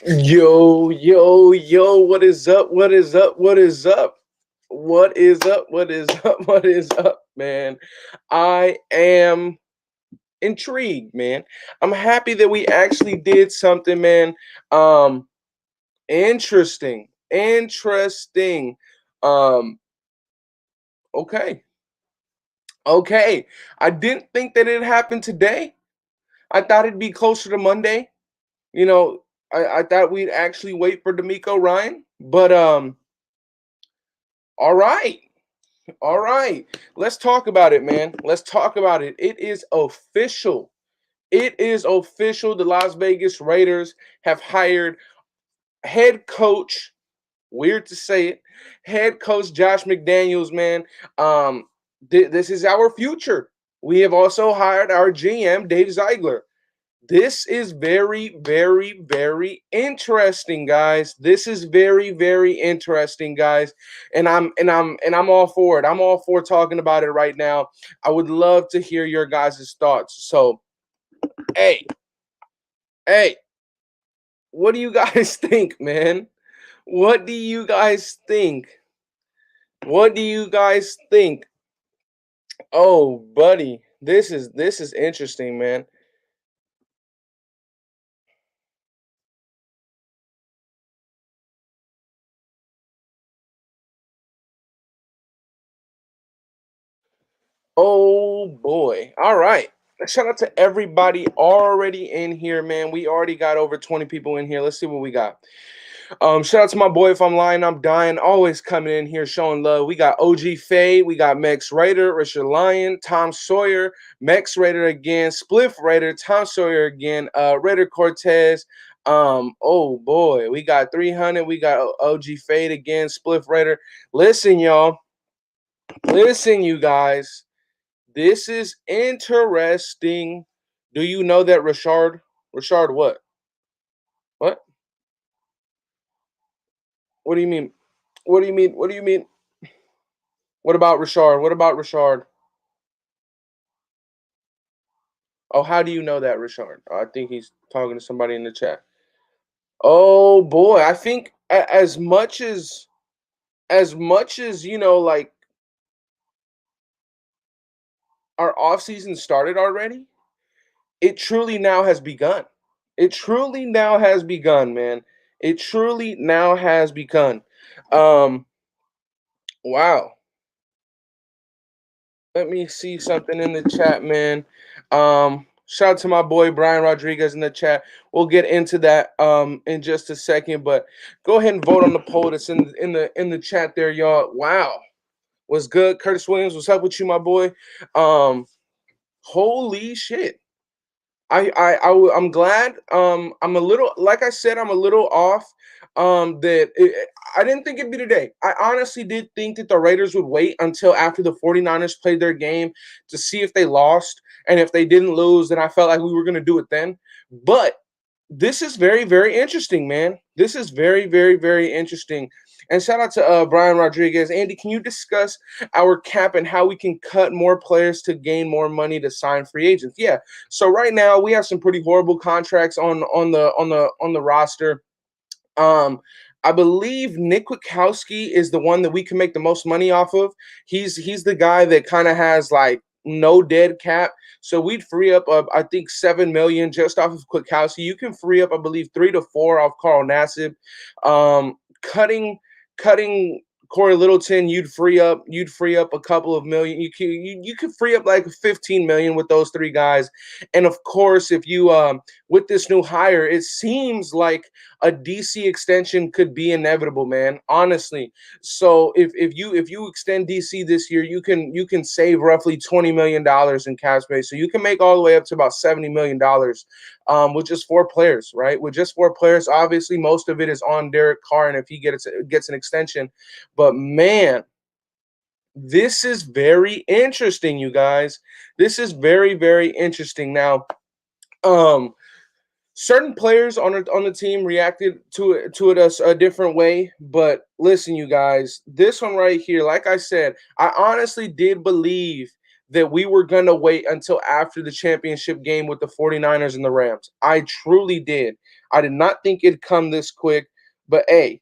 Yo, yo, yo, what is up? What is up? What is up? What is up? What is up? What is up, man? I am intrigued, man. I'm happy that we actually did something, man. Um, interesting. Interesting. Um, okay. Okay. I didn't think that it happened today. I thought it'd be closer to Monday. You know, I thought we'd actually wait for D'Amico Ryan, but all right. All right. Let's talk about it, man. Let's talk about it. It is official. It is official. The Las Vegas Raiders have hired head coach, weird to say it, head coach Josh McDaniels, man. Um, this is our future. We have also hired our GM, Dave Ziegler. This is very, very, very interesting, guys. This is very, very interesting, guys. And I'm all for it. I'm all for talking about it right now. I would love to hear your guys' thoughts. So, hey, hey, what do you guys think, man? What do you guys think? What do you guys think? Oh, buddy, this is interesting, man. Oh boy. All right. Shout out to everybody already in here, man. We already got over 20 people in here. Let's see what we got. Shout out to my boy. If I'm lying, I'm dying. Always coming in here showing love. We got OG Fade, we got Mex Raider, Richard Lyon, Tom Sawyer, Mex Raider again, Spliff Raider, Tom Sawyer again, Raider Cortez. Oh boy, we got 300. We got OG Fade again, Spliff Raider. Listen, y'all. Listen, you guys. This is interesting. Do you know that Richard what? What? What do you mean? What do you mean? What do you mean? What about Richard? What about Richard? Oh, how do you know that, Richard? I think he's talking to somebody in the chat. Oh boy, I think as much as like our off season started already, it truly now has begun. It truly now has begun, man. It truly now has begun. Um, wow. Let me see something in the chat, man. Shout out to my boy Brian Rodriguez in the chat. We'll get into that in just a second, but go ahead and vote on the poll that's in the chat there, y'all. Wow, what's good, Curtis Williams? What's up with you, my boy? Um, holy shit! I'm glad. I'm a little, like I said, I'm a little off. I didn't think it'd be today. I honestly did think that the Raiders would wait until after the 49ers played their game to see if they lost. And if they didn't lose, then I felt like we were going to do it then. But this is very, very interesting, man. This is very, very, very interesting. And shout out to Brian Rodriguez. Andy, can you discuss our cap and how we can cut more players to gain more money to sign free agents? Yeah. So right now we have some pretty horrible contracts on the roster. Um, I believe Nick Kwiatkowski is the one that we can make the most money off of. He's the guy that kind of has like no dead cap. So we'd free up, I think, 7 million just off of Kwiatkowski. You can free up, I believe, 3 to 4 off Carl Nassib. Cutting Corey Littleton, you'd free up a couple of million. You could free up like 15 million with those three guys. And of course, if you with this new hire, it seems like a DC extension could be inevitable, man. Honestly. So if you extend DC this year, you can save roughly $20 million in cap space. So you can make all the way up to about $70 million with just 4 players, right? With just 4 players, obviously most of it is on Derek Carr, and if he gets an extension. But man, this is very interesting, you guys. This is very, very interesting. Now, um, certain players on the team reacted to it a different way. But listen, you guys, this one right here, like I said, I honestly did believe that we were going to wait until after the championship game with the 49ers and the Rams. I truly did. I did not think it'd come this quick, but hey,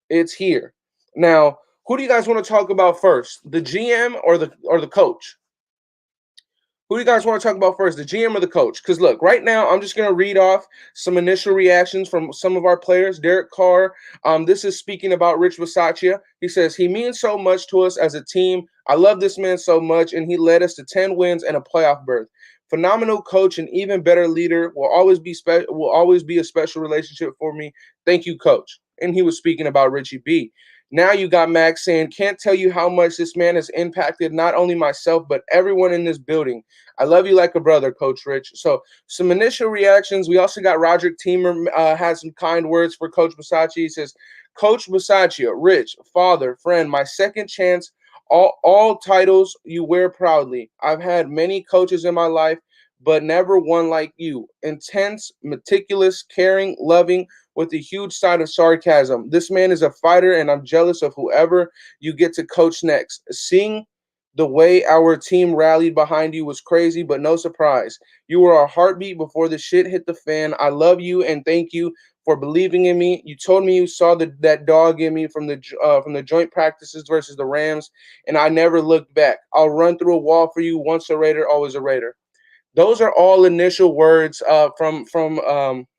it's here. Now, who do you guys want to talk about first? The GM or the coach? Who do you guys want to talk about first, the GM or the coach? Because look, right now, I'm just going to read off some initial reactions from some of our players. Derek Carr, this is speaking about Rich Bisaccia. He says, he means so much to us as a team. I love this man so much, and he led us to 10 wins and a playoff berth. Phenomenal coach and even better leader. Will always be a special relationship for me. Thank you, coach. And he was speaking about Richie B. Now you got Max saying, can't tell you how much this man has impacted not only myself, but everyone in this building. I love you like a brother, Coach Rich. So some initial reactions. We also got Roderick Teamer has some kind words for Coach Bisaccia. He says, Coach Bisaccia, Rich, father, friend, my second chance, all titles you wear proudly. I've had many coaches in my life, but never one like you. Intense, meticulous, caring, loving, with a huge side of sarcasm. This man is a fighter, and I'm jealous of whoever you get to coach next. Seeing the way our team rallied behind you was crazy, but no surprise. You were our heartbeat before the shit hit the fan. I love you and thank you for believing in me. You told me you saw that dog in me from the joint practices versus the Rams, and I never looked back. I'll run through a wall for you. Once a Raider, always a Raider. Those are all initial words from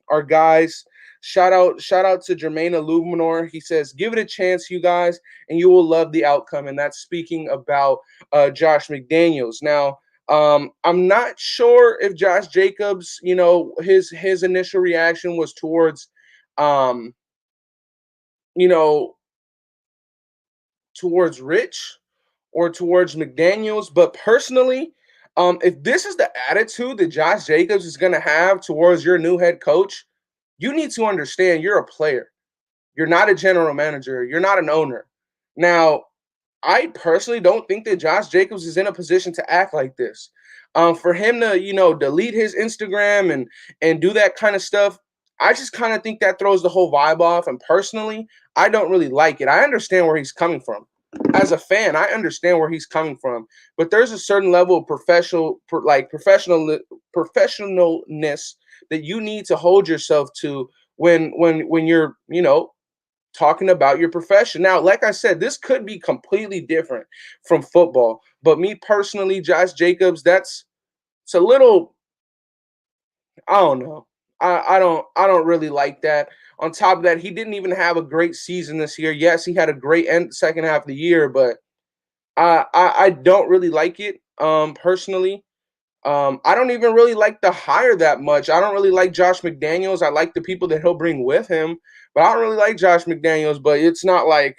our guys. Shout out to Jermaine Illuminor. He says, "Give it a chance, you guys, and you will love the outcome." And that's speaking about Josh McDaniels. Now, I'm not sure if Josh Jacobs, his initial reaction was towards, um, you know, towards Rich or towards McDaniels. But personally, if this is the attitude that Josh Jacobs is going to have towards your new head coach, you need to understand you're a player. You're not a general manager. You're not an owner. Now, I personally don't think that Josh Jacobs is in a position to act like this. For him to, delete his Instagram and do that kind of stuff, I just kind of think that throws the whole vibe off. And personally, I don't really like it. I understand where he's coming from. As a fan, I understand where he's coming from, but there's a certain level of professionalness that you need to hold yourself to when you're talking about your profession. Now, like I said, this could be completely different from football, but me personally, Josh Jacobs, it's a little, I don't know. I don't really like that. On top of that, he didn't even have a great season this year. Yes, he had a great second half of the year, but I don't really like it personally. I don't even really like the hire that much. I don't really like Josh McDaniels. I like the people that he'll bring with him, but I don't really like Josh McDaniels. But it's not like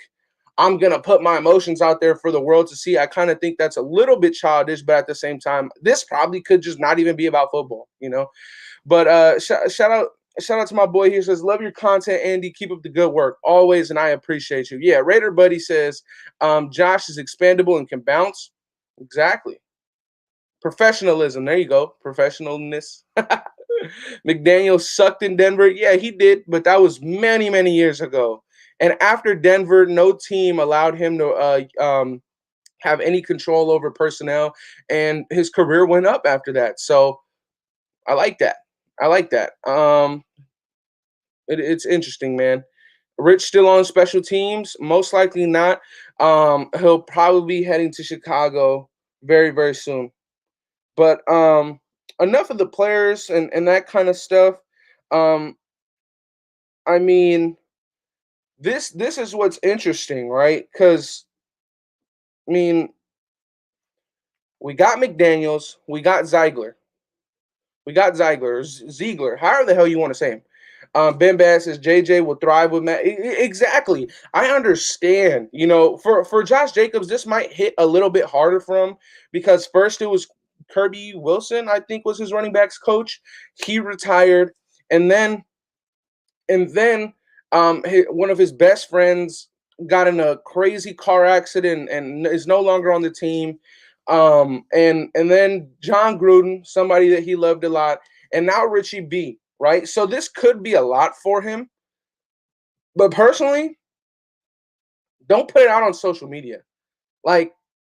I'm gonna put my emotions out there for the world to see. I kind of think that's a little bit childish, but at the same time, this probably could just not even be about football. But shout out to my boy here. Says, love your content, Andy. Keep up the good work always, and I appreciate you. Yeah, Raider Buddy says, Josh is expandable and can bounce. Exactly. Professionalism. There you go. Professionalness. McDaniel sucked in Denver. Yeah, he did, but that was many, many years ago. And after Denver, no team allowed him to have any control over personnel, and his career went up after that. So I like that. I like that. It's interesting, man. Rich still on special teams? Most likely not. He'll probably be heading to Chicago very, very soon. But enough of the players and that kind of stuff. Um, I mean, this is what's interesting, right? Because I mean, we got McDaniels, we got Ziegler, however the hell you want to say him. Ben Bass says JJ will thrive with Matt. Exactly. I understand. For Josh Jacobs, this might hit a little bit harder for him because first it was Kirby Wilson, I think was his running backs coach. He retired, and then one of his best friends got in a crazy car accident and is no longer on the team. And then John Gruden, somebody that he loved a lot, and now Richie B. Right, so this could be a lot for him. But personally, don't put it out on social media. Like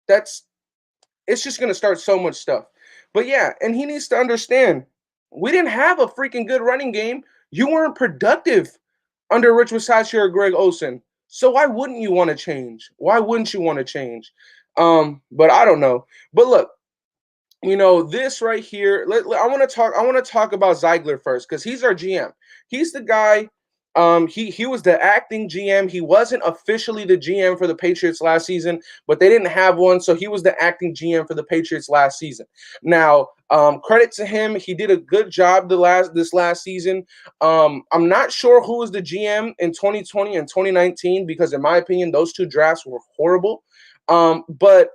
that's it's just gonna start so much stuff. But yeah, and he needs to understand we didn't have a freaking good running game. You weren't productive under Rich Bisaccia or Greg Olson. So why wouldn't you want to change? Why wouldn't you want to change? But I don't know. But look, this right here. I want to talk. I want to talk about Ziegler first because he's our GM. He's the guy. He was the acting GM. He wasn't officially the GM for the Patriots last season, but they didn't have one, so he was the acting GM for the Patriots last season. Now, credit to him, he did a good job this last season. I'm not sure who was the GM in 2020 and 2019 because, in my opinion, those two drafts were horrible. But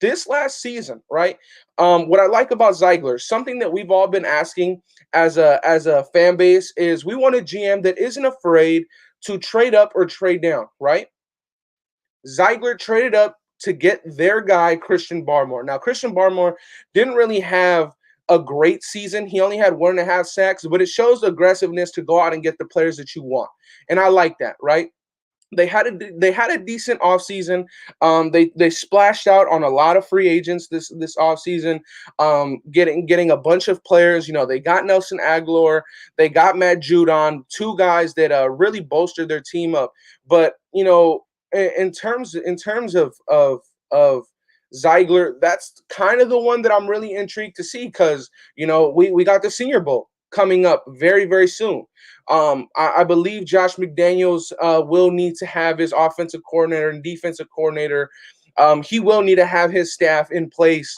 this last season, right? What I like about Ziegler, something that we've all been asking as a fan base, is we want a GM that isn't afraid to trade up or trade down, right? Ziegler traded up to get their guy Christian Barmore. Now, Christian Barmore didn't really have a great season. He only had 1.5 sacks, but it shows aggressiveness to go out and get the players that you want. And I like that, right? They had a decent offseason. They splashed out on a lot of free agents this offseason, getting a bunch of players. They got Nelson Aguilar, they got Matt Judon, two guys that really bolstered their team up. But in terms of Ziegler, that's kind of the one that I'm really intrigued to see because we got the Senior Bowl coming up very, very soon. I believe Josh McDaniels will need to have his offensive coordinator and defensive coordinator. He will need to have his staff in place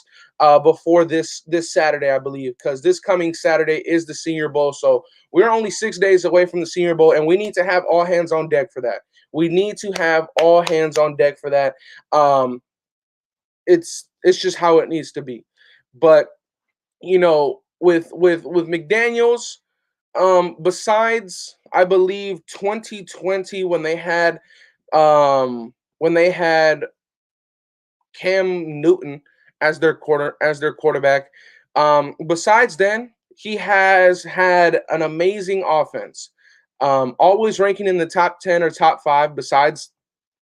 before this Saturday, I believe, because this coming Saturday is the Senior Bowl. So we're only 6 days away from the Senior Bowl, and we need to have all hands on deck for that. We need to have all hands on deck for that. It's just how it needs to be. But with McDaniels, besides I believe 2020 when they had Cam Newton as their quarterback, besides then he has had an amazing offense. Always ranking in the top 10 or top 5 besides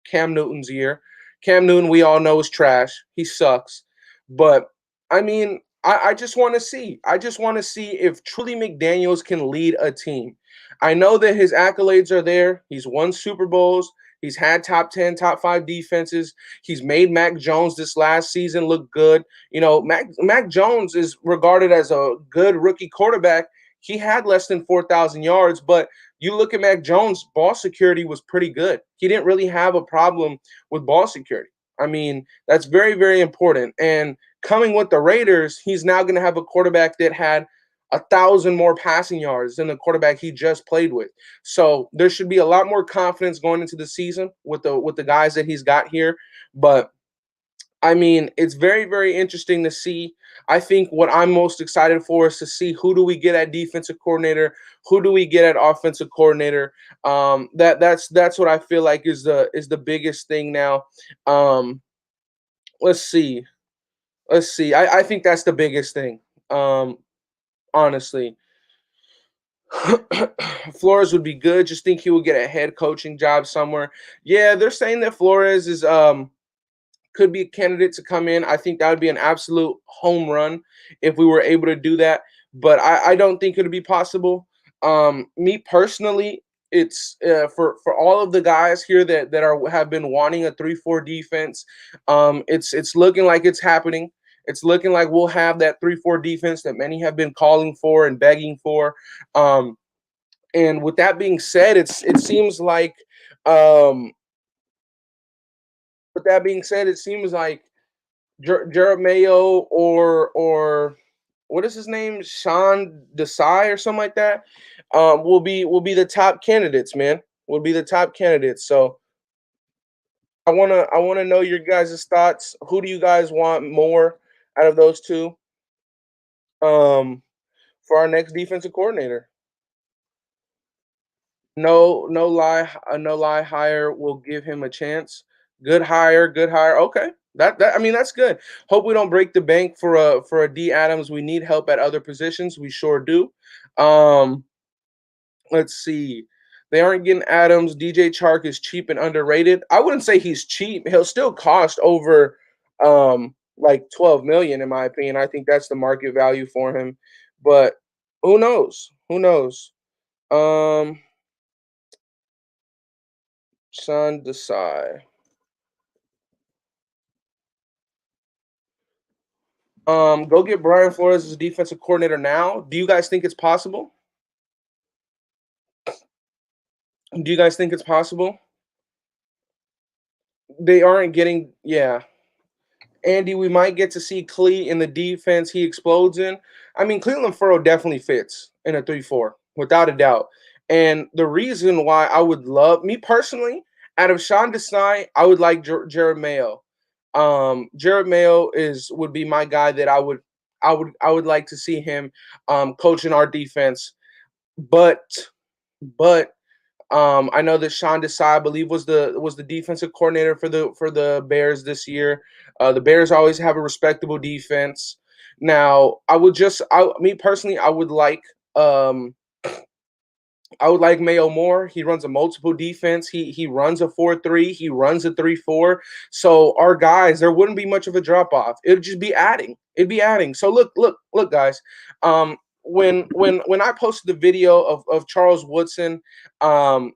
Cam Newton's year. Cam Newton, we all know, is trash. He sucks. But I mean, I just want to see. I just want to see if truly McDaniels can lead a team. I know that his accolades are there. He's won Super Bowls. He's had top 10, top 5 defenses. He's made Mac Jones this last season look good. Mac Jones is regarded as a good rookie quarterback. He had less than 4,000 yards, but you look at Mac Jones, ball security was pretty good. He didn't really have a problem with ball security. I mean, that's very, very important. And coming with the Raiders, he's now going to have a quarterback that had 1,000 more passing yards than the quarterback he just played with. So there should be a lot more confidence going into the season with the guys that he's got here. But I mean, it's very, very interesting to see. I think what I'm most excited for is to see who do we get at defensive coordinator, who do we get at offensive coordinator. That's what I feel like is the biggest thing now. Um, let's see, let's see. I think that's the biggest thing. Honestly, Flores would be good. Just think he would get a head coaching job somewhere. Yeah, they're saying that Flores is could be a candidate to come in. I think that would be an absolute home run if we were able to do that. But I don't think it would be possible. Me personally, it's for all of the guys here that have been wanting a 3-4 defense. It's looking like it's happening. It's looking like we'll have that 3-4 defense that many have been calling for and begging for. And with that being said, it seems like with that being said, it seems like Jared Mayo or what is his name, Sean Desai or something like that, will be the top candidates, man. Will be the top candidates. So I wanna know your guys' thoughts. Who do you guys want more out of those two? Um, for our next defensive coordinator. No lie hire will give him a chance. Good hire, good hire. Okay. That I mean that's good. Hope we don't break the bank for a D Adams. We need help at other positions. We sure do. Um, let's see. They aren't getting Adams. DJ Chark is cheap and underrated. I wouldn't say he's cheap. He'll still cost over like 12 million in my opinion. I think that's the market value for him. But who knows? Who knows? Um Sean Desai. Go get Brian Flores as a defensive coordinator now. Do you guys think it's possible? Do you guys think it's possible? They aren't getting, yeah. Andy, we might get to see Clee in the defense he explodes in. I mean, Cleveland Furrow definitely fits in a 3-4, without a doubt. And the reason why I would love, me personally, out of Sean Desai, I would like Jared Mayo. Jared Mayo would be my guy that I would like to see him coaching our defense. But but I know that Sean Desai, I believe, was the defensive coordinator for the Bears this year. The Bears always have a respectable defense. Now, me personally, um, I would like Mayo more. He runs a multiple defense. He runs a 4-3. He runs a 3-4. So our guys, there wouldn't be much of a drop off. It'd just be adding. It'd be adding. So look, guys. When I posted the video of Charles Woodson, calling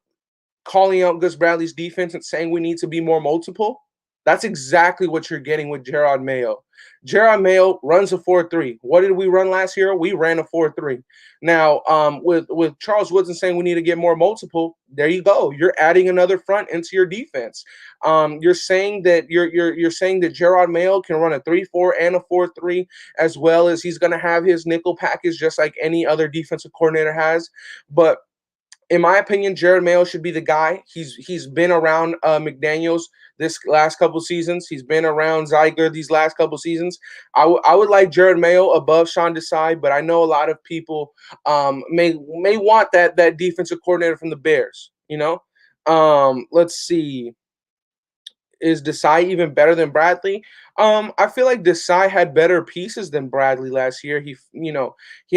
out Gus Bradley's defense and saying we need to be more multiple, that's exactly what you're getting with Gerard Mayo. Gerard Mayo runs a 4-3. What did we run last year? We ran a 4-3. Now, with Charles Woodson saying we need to get more multiple, there you go. You're adding another front into your defense. You're saying that Gerard Mayo can run a 3-4 and a 4-3, as well as he's going to have his nickel package just like any other defensive coordinator has. But in my opinion, Jared Mayo should be the guy. He's been around McDaniels this last couple seasons. He's been around Ziegler these last couple seasons. I would like Jared Mayo above Sean Desai, but I know a lot of people may want that defensive coordinator from the Bears. Let's see. Is Desai even better than Bradley? I feel like Desai had better pieces than Bradley last year. He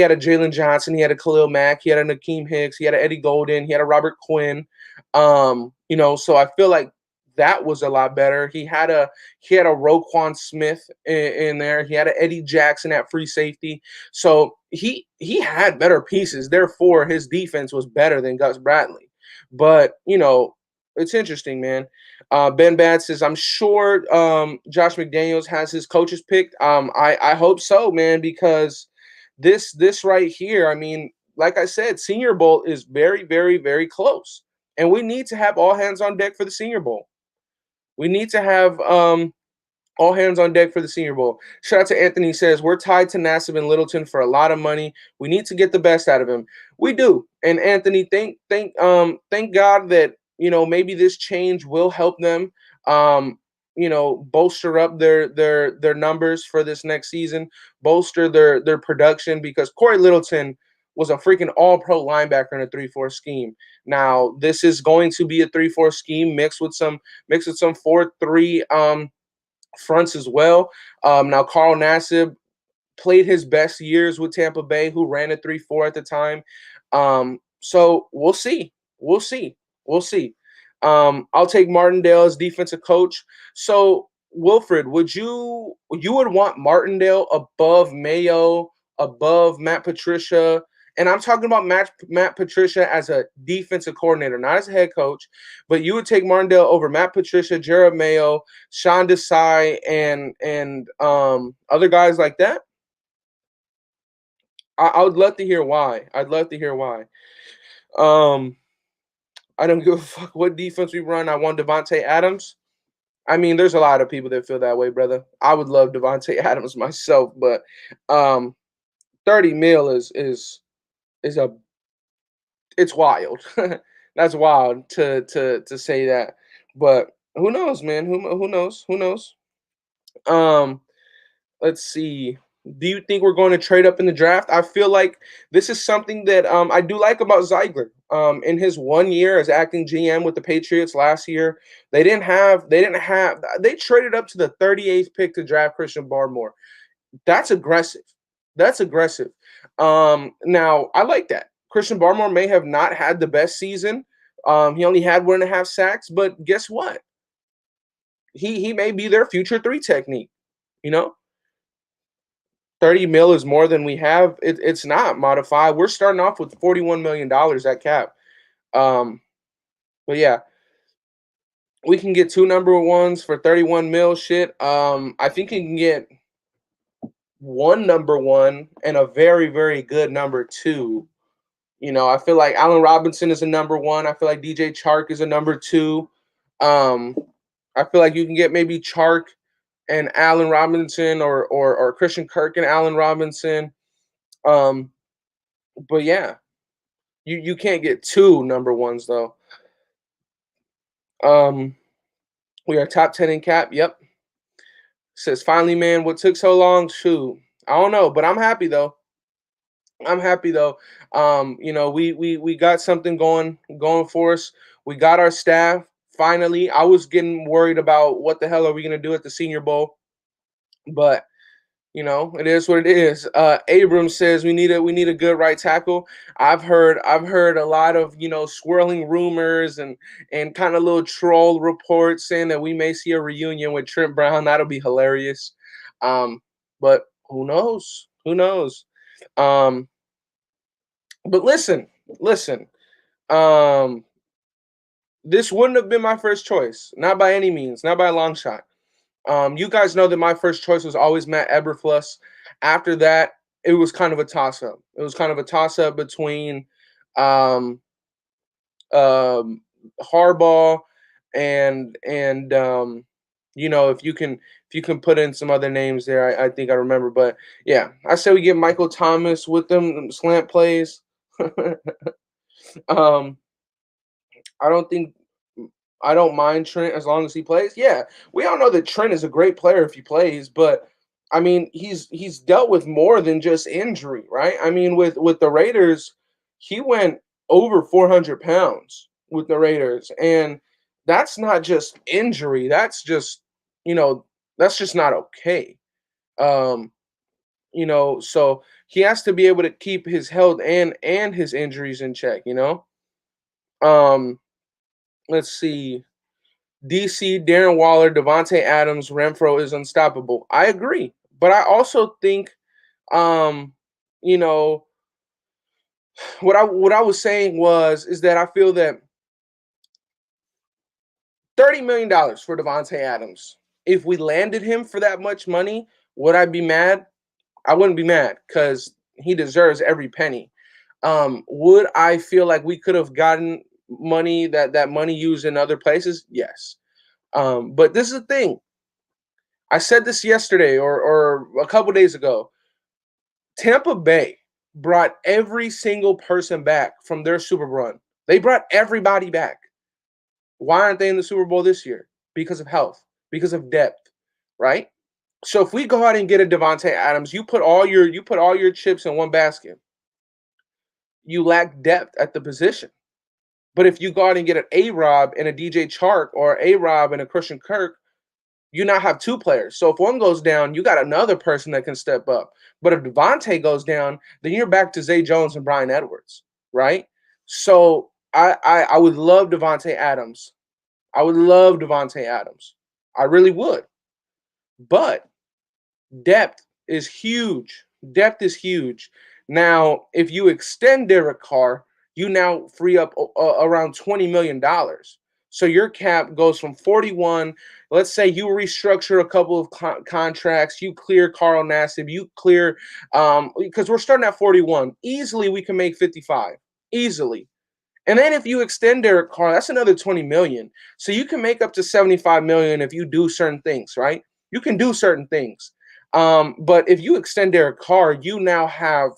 had a Jalen Johnson, he had a Khalil Mack, he had a Nakeem Hicks, he had a Eddie Golden, he had a Robert Quinn. So I feel like that was a lot better. He had a Roquan Smith in there. He had a Eddie Jackson at free safety. So he had better pieces. Therefore, his defense was better than Gus Bradley. But it's interesting, man. Ben Bad says, I'm sure Josh McDaniels has his coaches picked. I hope so, man, because this right here, I mean, like I said, Senior Bowl is very, very, very close. And we need to have all hands on deck for the Senior Bowl. We need to have all hands on deck for the Senior Bowl. Shout out to Anthony. Says we're tied to Nassib and Littleton for a lot of money. We need to get the best out of him. We do. And Anthony, thank God that maybe this change will help them. Bolster up their numbers for this next season, bolster their production, because Corey Littleton was a freaking all-pro linebacker in a 3-4 scheme. Now this is going to be a 3-4 scheme mixed with some 4-3 fronts as well. Now, Carl Nassib played his best years with Tampa Bay, who ran a 3-4 at the time. So we'll see. We'll see. We'll see. I'll take Martindale as defensive coach. So, Wilfred, you would want Martindale above Mayo, above Matt Patricia? And I'm talking about Matt Patricia as a defensive coordinator, not as a head coach. But you would take Martindale over Matt Patricia, Jared Mayo, Sean Desai, and other guys like that? I would love to hear why. I'd love to hear why. Um, I don't give a fuck what defense we run. I want Devontae Adams. I mean, there's a lot of people that feel that way, brother. I would love Devontae Adams myself, but 30 mil is a it's wild. That's wild to say that. But who knows, man? Who knows? Who knows? Um, let's see. Do you think we're going to trade up in the draft? I feel like this is something that I do like about Ziegler. In his 1 year as acting GM with the Patriots last year, they traded up to the 38th pick to draft Christian Barmore. That's aggressive. That's aggressive. Now I like that. Christian Barmore may have not had the best season. He only had 1.5 sacks, but guess what? He may be their future 3 technique. You know, 30 mil is more than we have. It's not modified. We're starting off with $41 million at cap. Um, but yeah, we can get two number ones for 31 mil. Shit. I think you can get one number one and a very, very good number two. I feel like Allen Robinson is a number one. I feel like DJ Chark is a number two. Um, I feel like you can get maybe Chark and Allen Robinson, or Christian Kirk and Allen Robinson. Um, but yeah, you can't get two number ones though. Um, we are top 10 in cap. Yep. Says finally, man. What took so long? Shoot, I don't know, but I'm happy though. I'm happy though. We got something going for us. We got our staff finally. I was getting worried about what the hell are we gonna do at the Senior Bowl, but it is what it is. Abrams says we need a good right tackle. I've heard a lot of swirling rumors and kind of little troll reports saying that we may see a reunion with Trent Brown. That'll be hilarious. But who knows? Who knows? Um, but listen. Um, this wouldn't have been my first choice, not by any means, not by a long shot. You guys know that my first choice was always Matt Eberflus. After that, it was kind of a toss up. It was kind of a toss up between um, um, Harbaugh and if you can put in some other names there, I think I remember. But yeah, I say we get Michael Thomas with them slant plays. um, I don't think I don't mind Trent as long as he plays. Yeah, we all know that Trent is a great player if he plays, but I mean, he's dealt with more than just injury, right? I mean, with the Raiders, he went over 400 pounds with the Raiders, and that's not just injury. You know, that's just not okay. Um, so he has to be able to keep his health and his injuries in check. Um, let's see. DC, Darren Waller, Devontae Adams, Renfro is unstoppable. I agree, but I also think, um, you know, what I was saying was is that I feel that $30 million for Devontae Adams. If we landed him for that much money, would I be mad? I wouldn't be mad because he deserves every penny. Would I feel like we could have gotten money that money used in other places? Yes. But this is the thing. I said this yesterday or a couple days ago. Tampa Bay brought every single person back from their Super run. They brought everybody back. Why aren't they in the Super Bowl this year? Because of health, because of depth, right? So if we go out and get a Devontae Adams, you put all your chips in one basket. You lack depth at the position. But if you go out and get an A Rob and a DJ Chark, or A Rob and a Christian Kirk, you now have two players. So if one goes down, you got another person that can step up. But if Devontae goes down, then you're back to Zay Jones and Brian Edwards, right? So I would love Devontae Adams. I would love Devontae Adams. I really would. But depth is huge. Depth is huge. Now, if you extend Derek Carr, you now free up around $20 million. So your cap goes from 41. Let's say you restructure a couple of contracts, you clear Carl Nassib, you clear because we're starting at 41. Easily, we can make 55. Easily. And then if you extend Derek Carr, that's another 20 million. So you can make up to 75 million if you do certain things, right? You can do certain things. But if you extend Derek Carr, you now have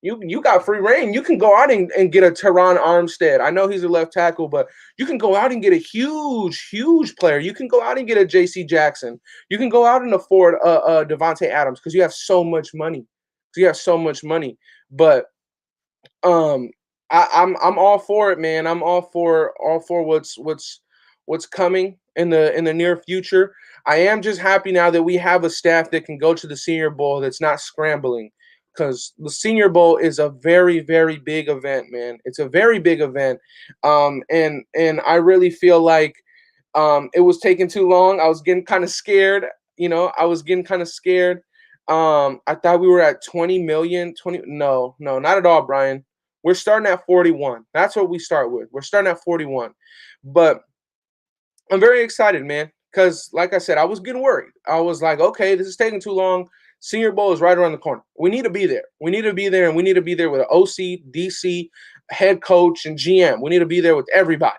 you got free reign. You can go out and get a Teron Armstead. I know he's a left tackle, but you can go out and get a huge, huge player. You can go out and get a J.C. Jackson. You can go out and afford Devontae Adams because you have so much money. You have so much money. But um, I'm all for it, man. I'm all for what's coming in the near future. I am just happy now that we have a staff that can go to the Senior Bowl that's not scrambling, because the Senior Bowl is a very, very big event, man. It's a very big event, and I really feel like it was taking too long. I was getting kind of scared. I was getting kind of scared. I thought we were at 20 million. 20, no, no, not at all, Brian. We're starting at 41. That's what we start with. We're starting at 41. But I'm very excited, man, because like I said, I was getting worried. I was like, okay, this is taking too long. Senior Bowl is right around the corner. We need to be there. We need to be there, and we need to be there with an OC, DC, head coach, and GM. We need to be there with everybody.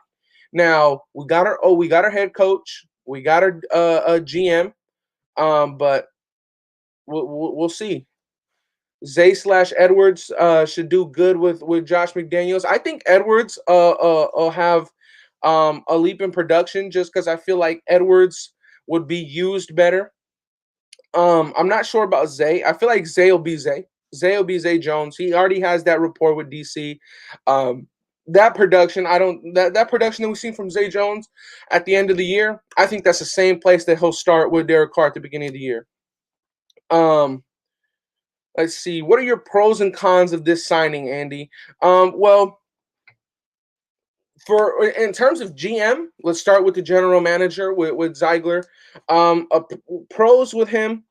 Now we got our head coach, we got our GM, but we'll see. Zay slash Edwards should do good with Josh McDaniels. I think Edwards will have a leap in production just because I feel like Edwards would be used better. I'm not sure about Zay. I feel like Zay will be Zay. Zay will be Zay Jones. He already has that rapport with DC. That production, I don't that production that we've seen from Zay Jones at the end of the year, I think that's the same place that he'll start with Derek Carr at the beginning of the year. Um, let's see. What are your pros and cons of this signing, Andy? Well, for in terms of GM, let's start with the general manager with Ziegler. Pros with him,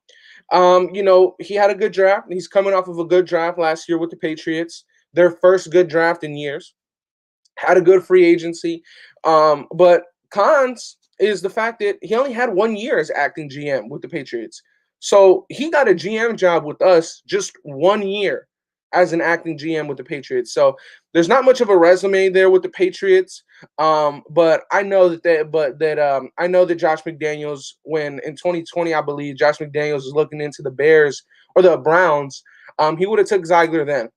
he had a good draft. He's coming off of a good draft last year with the Patriots, their first good draft in years. Had a good free agency. But cons is the fact that he only had 1 year as acting GM with the Patriots. So he got a GM job with us just 1 year as an acting GM with the Patriots. So there's not much of a resume there with the Patriots. But I know I know that Josh McDaniels, when in 2020, I believe Josh McDaniels was looking into the Bears or the Browns, he would have took Ziegler then.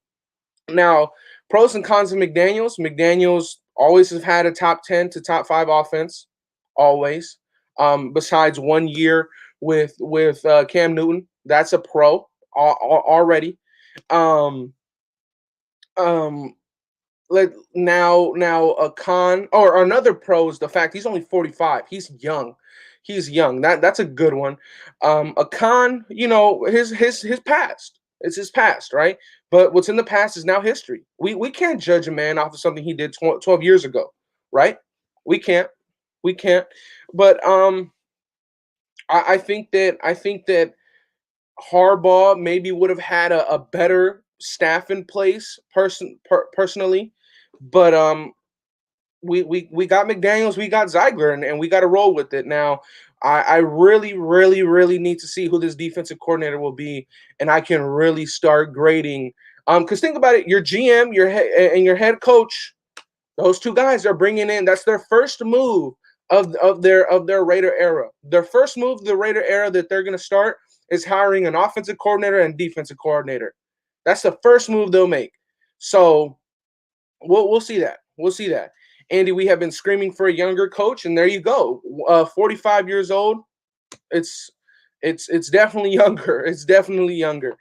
Now, pros and cons of McDaniels. McDaniels always has had a top 10 to top 5 offense, always. Besides 1 year with Cam Newton, that's a pro already. Um, um, now a con or another pro is the fact he's only 45. He's young. He's young. That's a good one. A con, his past. It's his past, right? But what's in the past is now history. We can't judge a man off of something he did 12 years ago, right? We can't. We can't. But I think that Harbaugh maybe would have had a better staff in place personally, but we got McDaniels, we got Ziegler, and we got to roll with it. Now, I really, really, really need to see who this defensive coordinator will be, and I can really start grading. Because think about it, your GM, and your head coach, those two guys are bringing in. That's their first move of their Raider era. Their first move of the Raider era that they're going to start is hiring an offensive coordinator and defensive coordinator. That's the first move they'll make. So we'll see that. We'll see that. Andy, we have been screaming for a younger coach, and there you go. 45 years old. It's definitely younger. It's definitely younger.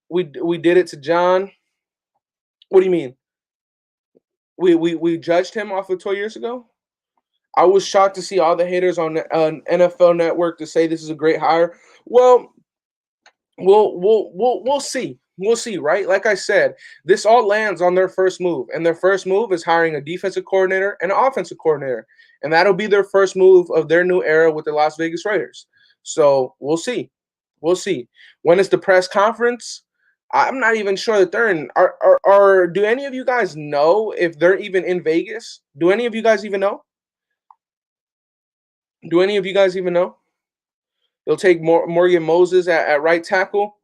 We did it to John. What do you mean? We judged him off of 2 years ago. I was shocked to see all the haters on NFL Network to say this is a great hire. Well, we'll see. We'll see, right? Like I said, this all lands on their first move, and their first move is hiring a defensive coordinator and an offensive coordinator, and that'll be their first move of their new era with the Las Vegas Raiders. So we'll see. We'll see. When is the press conference? I'm not even sure that they're in. Do any of you guys know if they're even in Vegas? Do any of you guys even know? Do any of you guys even know? They'll take Morgan Moses at right tackle.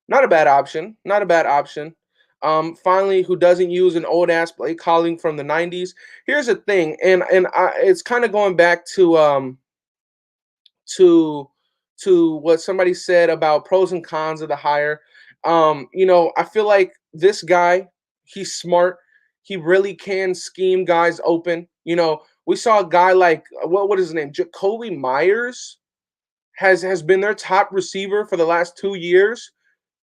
Not a bad option. Not a bad option. Finally, who doesn't use an old ass play calling from the '90s? Here's the thing, it's kind of going back to to what somebody said about pros and cons of the hire. I feel like this guy, he's smart. He really can scheme guys open. We saw a guy like what is his name? Jacoby Myers has been their top receiver for the last 2 years.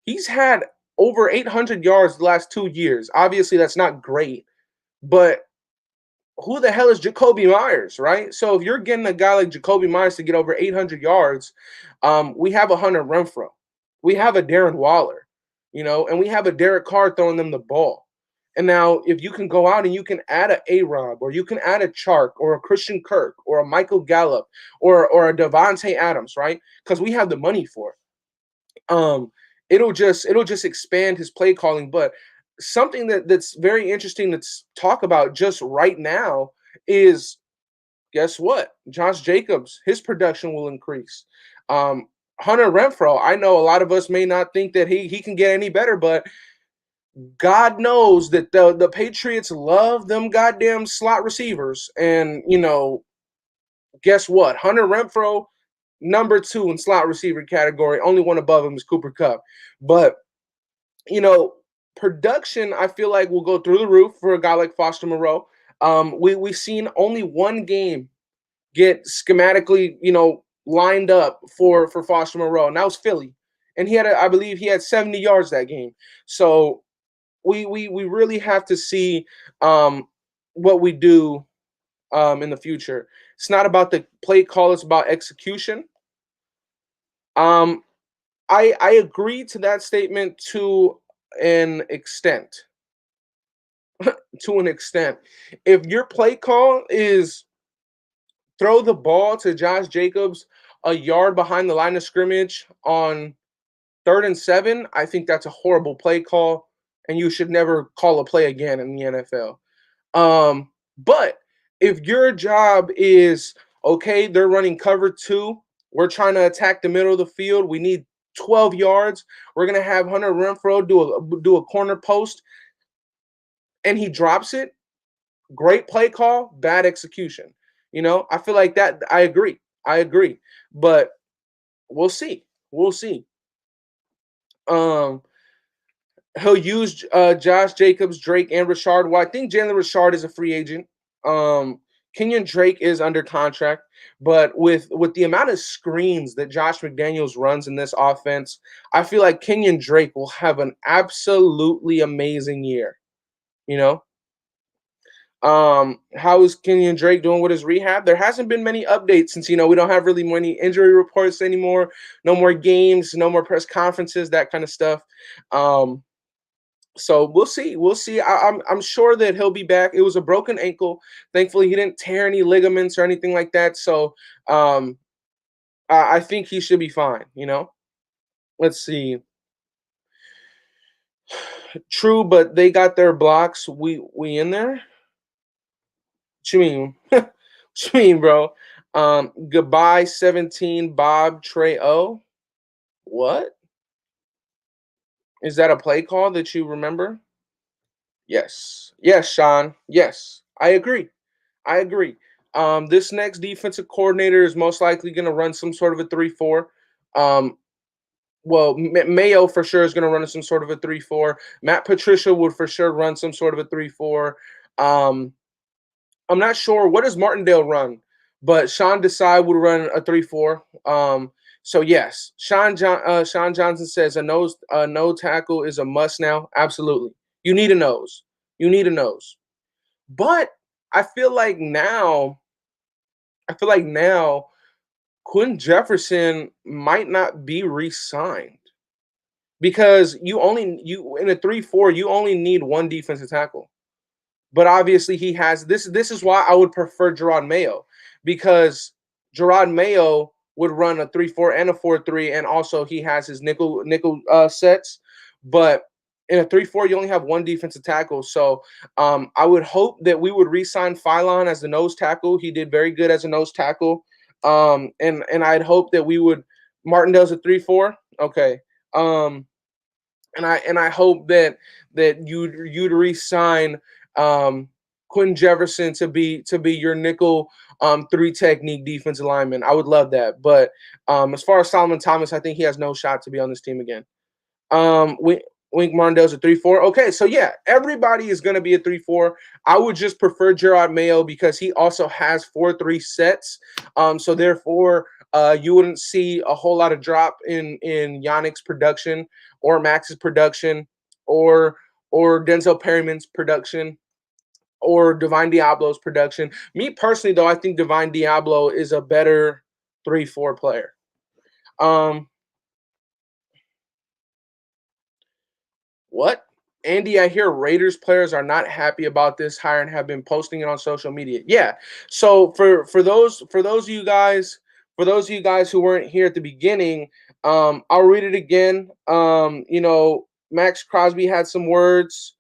He's had over 800 yards the last 2 years. Obviously, that's not great, but who the hell is Jacoby Myers, right? So if you're getting a guy like Jacoby Myers to get over 800 yards, we have a Hunter Renfro, we have a Darren Waller, and we have a Derek Carr throwing them the ball. And now, if you can go out and you can add a A-Rob, or you can add a Chark, or a Christian Kirk, or a Michael Gallup, or a Devontae Adams, right? Because we have the money for it. Um, it'll just expand his play calling. But something that's very interesting to talk about just right now is, guess what? Josh Jacobs, his production will increase. Um, Hunter Renfro, I know a lot of us may not think that he can get any better, but God knows that the Patriots love them goddamn slot receivers. And guess what? Hunter Renfro, number two in slot receiver category. Only one above him is Cooper Cup. But you know, production I feel like will go through the roof for a guy like Foster Moreau. We've seen only one game get schematically, lined up for Foster Moreau, and that was Philly. And I believe he had 70 yards that game. So we really have to see what we do in the future. It's not about the play call; it's about execution. Um, I agree to that statement to an extent. To an extent, if your play call is throw the ball to Josh Jacobs a yard behind the line of scrimmage on 3rd and 7, I think that's a horrible play call, and you should never call a play again in the NFL. But if your job is okay, they're running cover two, we're trying to attack the middle of the field, we need 12 yards, we're gonna have Hunter Renfro do a corner post, and he drops it. Great play call, bad execution. I feel like that. I agree. I agree. But we'll see. We'll see. Um, he'll use Josh Jacobs, Drake, and Richard. Well, I think Jalen Richard is a free agent. Kenyon Drake is under contract, but with the amount of screens that Josh McDaniels runs in this offense, I feel like Kenyon Drake will have an absolutely amazing year. You know, how is Kenyon Drake doing with his rehab? There hasn't been many updates since we don't have really many injury reports anymore. No more games, no more press conferences, that kind of stuff. Um, so we'll see. We'll see. I'm sure that he'll be back. It was a broken ankle. Thankfully, he didn't tear any ligaments or anything like that. So I think he should be fine. Let's see. True, but they got their blocks. We in there? What you mean? What you mean, bro? Goodbye 17 Bob Trey O. What? Is that a play call that you remember? Yes. Yes, Sean. Yes. I agree. I agree. This next defensive coordinator is most likely going to run some sort of a 3-4. Um, well, Mayo for sure is going to run some sort of a 3-4. Matt Patricia would for sure run some sort of a 3-4. Um, I'm not sure what does Martindale run, but Sean Desai would run a 3-4. So yes, Sean Johnson says a no tackle is a must now. Absolutely, you need a nose. You need a nose. But I feel like now, I feel like now, Quinn Jefferson might not be re-signed because you in a 3-4 you only need one defensive tackle. But obviously he has this. This is why I would prefer Gerard Mayo, because Gerard Mayo would run a 3-4 and a 4-3, and also he has his nickel sets. But in a 3-4, you only have one defensive tackle. So I would hope that we would re-sign Phylon as the nose tackle. He did very good as a nose tackle. And I'd hope that we would Martindale's a 3-4. Okay. And I hope that you'd re-sign Quentin Jefferson to be your nickel 3 technique defensive lineman. I would love that. But as far as Solomon Thomas, I think he has no shot to be on this team again. Wink Martindale's a 3-4. Okay, so yeah, everybody is going to be a 3-4. I would just prefer Gerard Mayo because he also has 4-3 sets. So therefore, you wouldn't see a whole lot of drop in Yannick's production or Max's production or Denzel Perryman's production or Divine Diablo's production. Me personally, though, I think Divine Diablo is a better 3-4 player. What? Andy, I hear Raiders players are not happy about this hire and have been posting it on social media. Yeah. So for those of you guys who weren't here at the beginning, I'll read it again. Max Crosby had some words.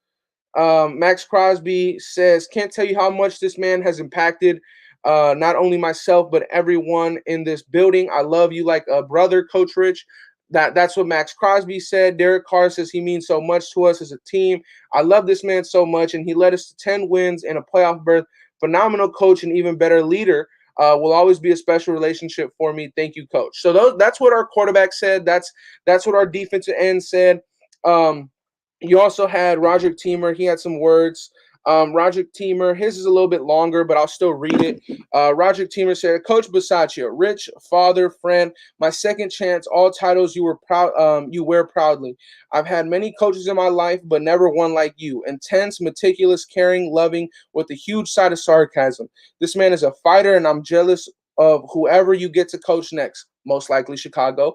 Max Crosby says, "Can't tell you how much this man has impacted not only myself but everyone in this building. I love you like a brother, Coach Rich." That's what Max Crosby said. Derek Carr says he means so much to us as a team. I love this man so much, and he led us to 10 wins and a playoff berth. Phenomenal coach and even better leader. Will always be a special relationship for me. Thank you, Coach. So that's what our quarterback said. That's what our defensive end said. You also had Roderick Teamer. He had some words. Roderick Teamer, his is a little bit longer, but I'll still read it. Roderick Teamer said, "Coach Bisaccia, rich father, friend, my second chance, all titles you were proud, you wear proudly. I've had many coaches in my life, but never one like you. Intense, meticulous, caring, loving, with a huge side of sarcasm. This man is a fighter, and I'm jealous of whoever you get to coach next. Most likely Chicago.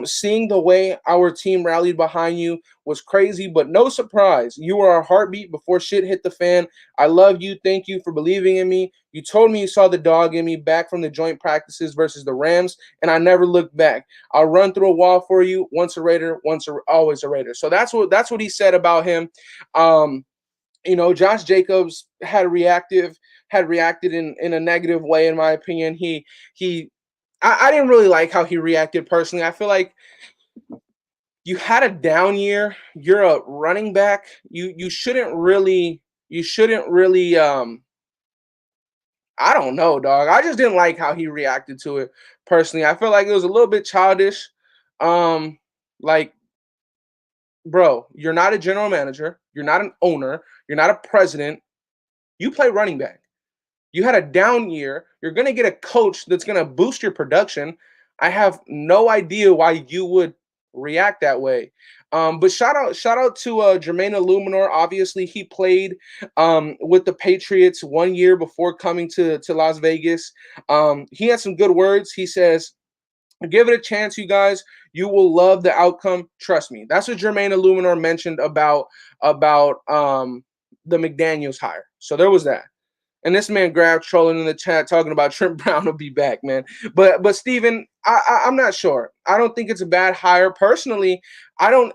Seeing the way our team rallied behind you was crazy, but no surprise. You were our heartbeat before shit hit the fan. I love you. Thank you for believing in me. You told me you saw the dog in me back from the joint practices versus the Rams, and I never looked back. I'll run through a wall for you. Once a Raider, always a Raider." So that's what he said about him. Josh Jacobs had reacted in a negative way, in my opinion. He I didn't really like how he reacted personally. I feel like you had a down year. You're a running back. You shouldn't really I don't know, dog. I just didn't like how he reacted to it personally. I feel like it was a little bit childish. Um like, bro, you're not a general manager, you're not an owner, you're not a president. You play running back. You had a down year. You're going to get a coach that's going to boost your production. I have no idea why you would react that way. But shout out to Jermaine Illuminor. Obviously, he played with the Patriots 1 year before coming to Las Vegas. He had some good words. He says, "Give it a chance, you guys. You will love the outcome. Trust me." That's what Jermaine Illuminor mentioned about the McDaniels hire. So there was that. And this man grabbed trolling in the chat talking about Trent Brown will be back, man. But Steven, I'm not sure. I don't think it's a bad hire. Personally, I don't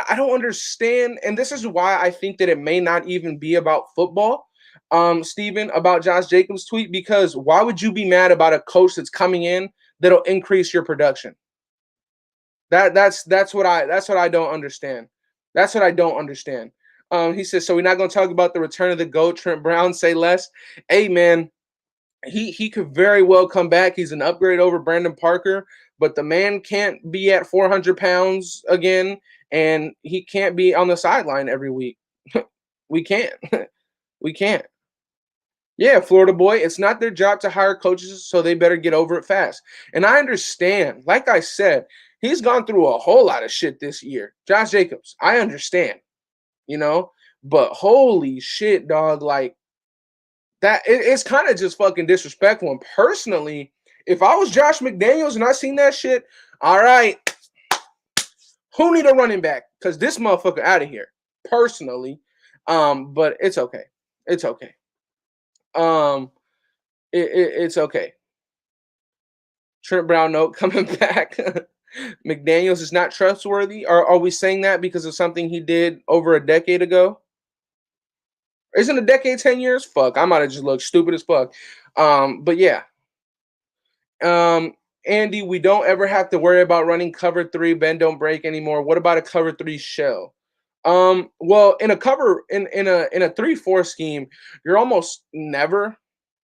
understand, and this is why I think that it may not even be about football. Steven, about Josh Jacobs' tweet, because why would you be mad about a coach that's coming in that'll increase your production? That's what I don't understand. That's what I don't understand. He says, "So we're not gonna talk about the return of the GOAT, Trent Brown, say less." Hey man, he could very well come back. He's an upgrade over Brandon Parker, but the man can't be at 400 pounds again, and he can't be on the sideline every week. We can't. We can't. Yeah, Florida boy, it's not their job to hire coaches, so they better get over it fast. And I understand, like I said, he's gone through a whole lot of shit this year. Josh Jacobs, I understand, you know, but holy shit, dog, like it's kind of just fucking disrespectful. And personally, if I was Josh McDaniels and I seen that shit, all right, who need a running back? Because this motherfucker out of here, personally. But it's okay. It's okay. Um, it's okay. Trent Brown note coming back. McDaniels is not trustworthy. Are we saying that because of something he did over a decade ago? Isn't a decade 10 years? Fuck, I might have just looked stupid as fuck. But yeah. Um, Andy, we don't ever have to worry about running cover three, bend don't break anymore. What about a cover three shell? Well, in a 3-4 scheme, you're almost never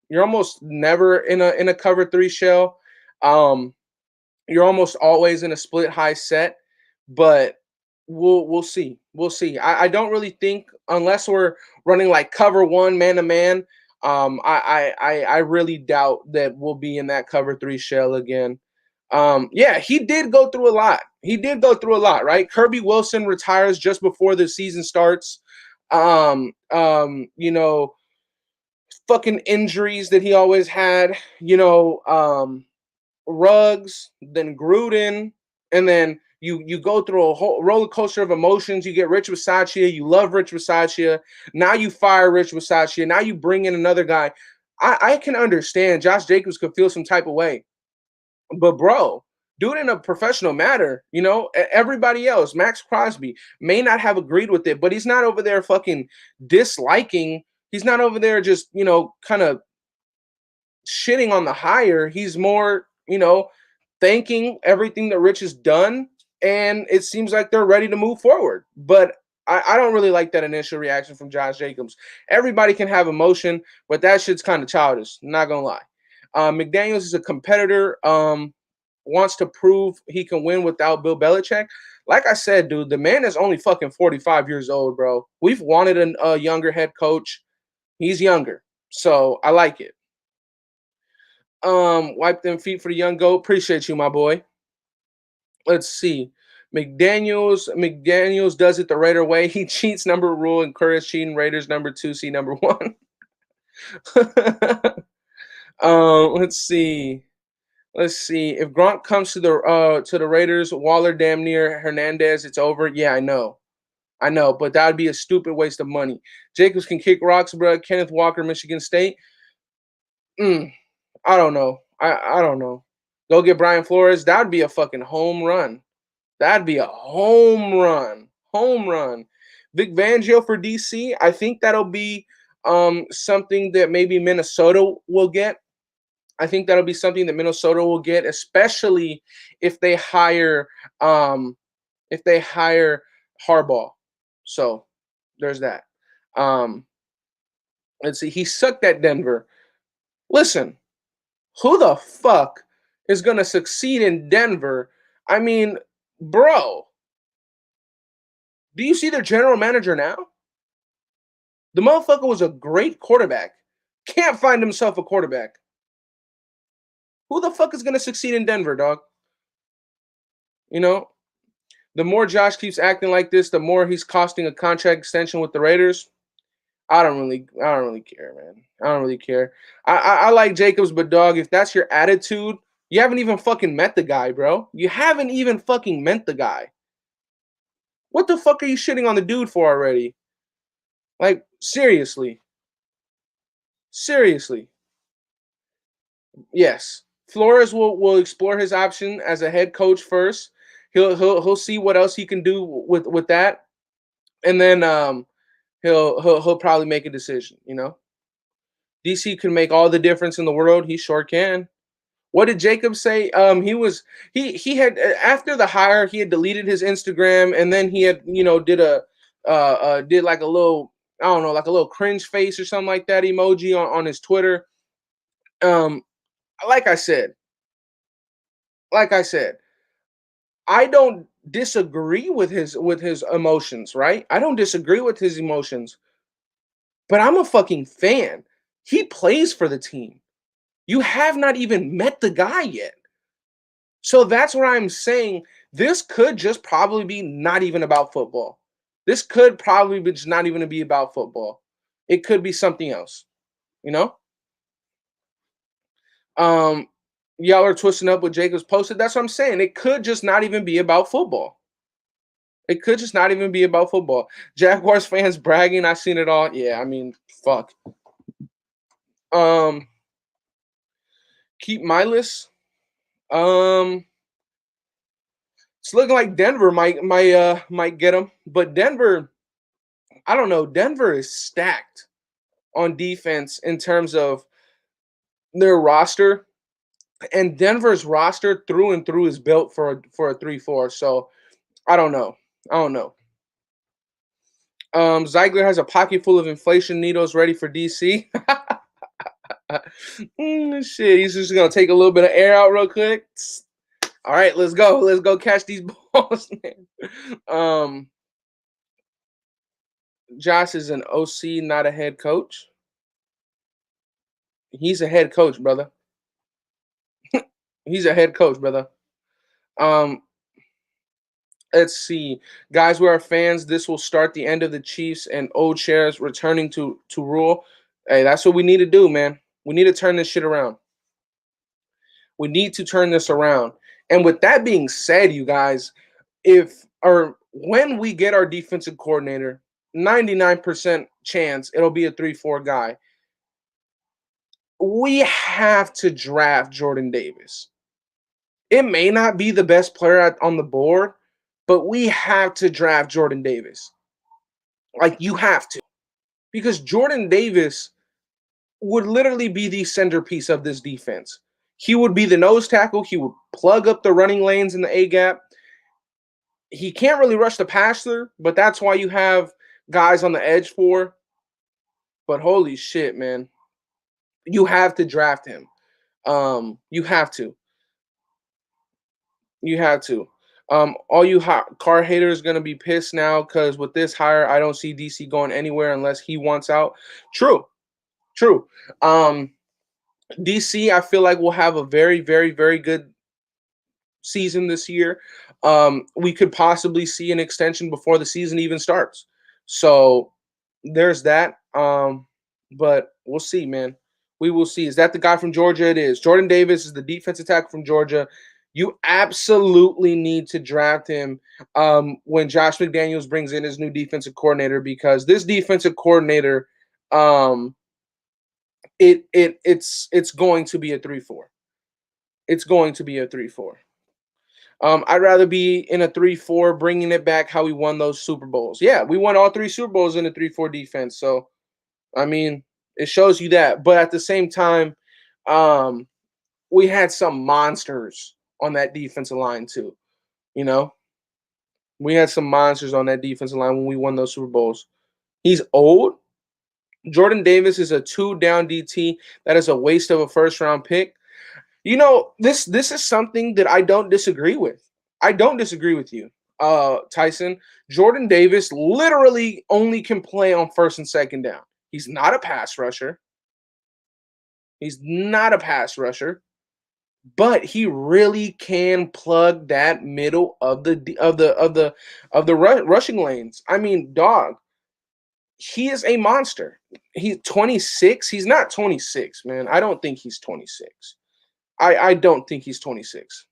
in a cover three shell. Um, you're almost always in a split high set, but we'll see. We'll see. I don't really think, unless we're running like cover one man to man. I really doubt that we'll be in that cover three shell again. Yeah, he did go through a lot. He did go through a lot, right? Kirby Wilson retires just before the season starts. You know, fucking injuries that he always had. Ruggs, then Gruden, and then you go through a whole roller coaster of emotions. You get Rich Bisaccia, you love Rich Bisaccia. Now you fire Rich Bisaccia. Now you bring in another guy. I can understand Josh Jacobs could feel some type of way, but bro, do it in a professional manner. Everybody else, Max Crosby, may not have agreed with it, but he's not over there fucking disliking. He's not over there just, kind of shitting on the hire. He's more, thanking everything that Rich has done. And it seems like they're ready to move forward. But I don't really like that initial reaction from Josh Jacobs. Everybody can have emotion, but that shit's kind of childish. Not going to lie. McDaniels is a competitor. Wants to prove he can win without Bill Belichick. Like I said, dude, the man is only fucking 45 years old, bro. We've wanted a younger head coach. He's younger. So I like it. Wipe them feet for the young goat. Appreciate you, my boy. Let's see. McDaniels does it the Raider way. He cheats, number rule, encourage cheating. Raiders number 2, see number 1. Let's see. If Gronk comes to the Raiders, Waller damn near Hernandez, it's over. Yeah, I know, but that would be a stupid waste of money. Jacobs can kick rocks, bro. Kenneth Walker, Michigan State. I don't know. I don't know. Go get Brian Flores. That would be a fucking home run. That'd be a home run. Home run. Vic Fangio for DC. I think that'll be something that maybe Minnesota will get. I think that'll be something that Minnesota will get, especially if they hire Harbaugh. So there's that. Let's see. He sucked at Denver. Listen, who the fuck is gonna succeed in Denver? I mean, bro, do you see their general manager now? The motherfucker was a great quarterback. Can't find himself a quarterback. Who the fuck is gonna succeed in Denver, dog? The more Josh keeps acting like this, the more he's costing a contract extension with the Raiders. I don't really care, man. I don't really care. I like Jacobs, but dog, if that's your attitude, you haven't even fucking met the guy, bro. You haven't even fucking met the guy. What the fuck are you shitting on the dude for already? Like, seriously. Seriously. Yes. Flores will explore his option as a head coach first. He'll see what else he can do with that. And then he'll probably make a decision, DC can make all the difference in the world. He sure can. What did Jacob say? He had after the hire, he had deleted his Instagram, and then he had did like a little, I don't know, like a little cringe face or something like that emoji on his Twitter. Like I said, I don't disagree with his emotions, right? I don't disagree with his emotions, but I'm a fucking fan. He plays for the team. You have not even met the guy yet. So that's what I'm saying. This could just probably be not even about football. This could probably be just not even be about football. It could be something else, you know? Y'all are twisting up what Jacobs posted. That's what I'm saying. It could just not even be about football. It could just not even be about football. Jaguars fans bragging. I've seen it all. Yeah, I mean, fuck. Keep my list. It's looking like Denver might get him, but Denver, I don't know. Denver is stacked on defense in terms of their roster, and Denver's roster through and through is built for a 3-4. So I don't know. Ziegler has a pocket full of inflation needles ready for DC. Shit, he's just gonna take a little bit of air out real quick. All right, let's go. Let's go catch these balls, man. Josh is an OC, not a head coach. He's a head coach, brother. He's a head coach, brother. Let's see. Guys, we are fans. This will start the end of the Chiefs and old chairs returning to rule. Hey, that's what we need to do, man. We need to turn this shit around. We need to turn this around. And with that being said, you guys, when we get our defensive coordinator, 99% chance it'll be a 3-4 guy. We have to draft Jordan Davis. It may not be the best player on the board, but we have to draft Jordan Davis. Like, you have to. Because Jordan Davis would literally be the centerpiece of this defense. He would be the nose tackle. He would plug up the running lanes in the A gap. He can't really rush the passer, but that's why you have guys on the edge for. But holy shit, man. You have to draft him. You have to. You have to. All you car haters gonna be pissed now because with this hire, I don't see DC going anywhere unless he wants out. True, true. DC, I feel like will have a very, very, very good season this year. We could possibly see an extension before the season even starts. So there's that. But we'll see, man. We will see. Is that the guy from Georgia? It is. Jordan Davis is the defensive tackle from Georgia. You absolutely need to draft him when Josh McDaniels brings in his new defensive coordinator, because this defensive coordinator, it's going to be a 3-4. It's going to be a 3-4. I'd rather be in a 3-4, bringing it back how we won those Super Bowls. Yeah, we won all 3 Super Bowls in a 3-4 defense. So, I mean, it shows you that. But at the same time, we had some monsters on that defensive line too. You know, we had some monsters on that defensive line when we won those Super Bowls. He's old. Jordan Davis is a 2-down DT. That is a waste of a first-round pick. You know, this is something that I don't disagree with. I don't disagree with you, Tyson. Jordan Davis literally only can play on first and second down. He's not a pass rusher. He's not a pass rusher, but he really can plug that middle of the rushing lanes. I mean, dog, he is a monster. He's 26. He's not 26, man. I don't think he's 26. I don't think he's 26.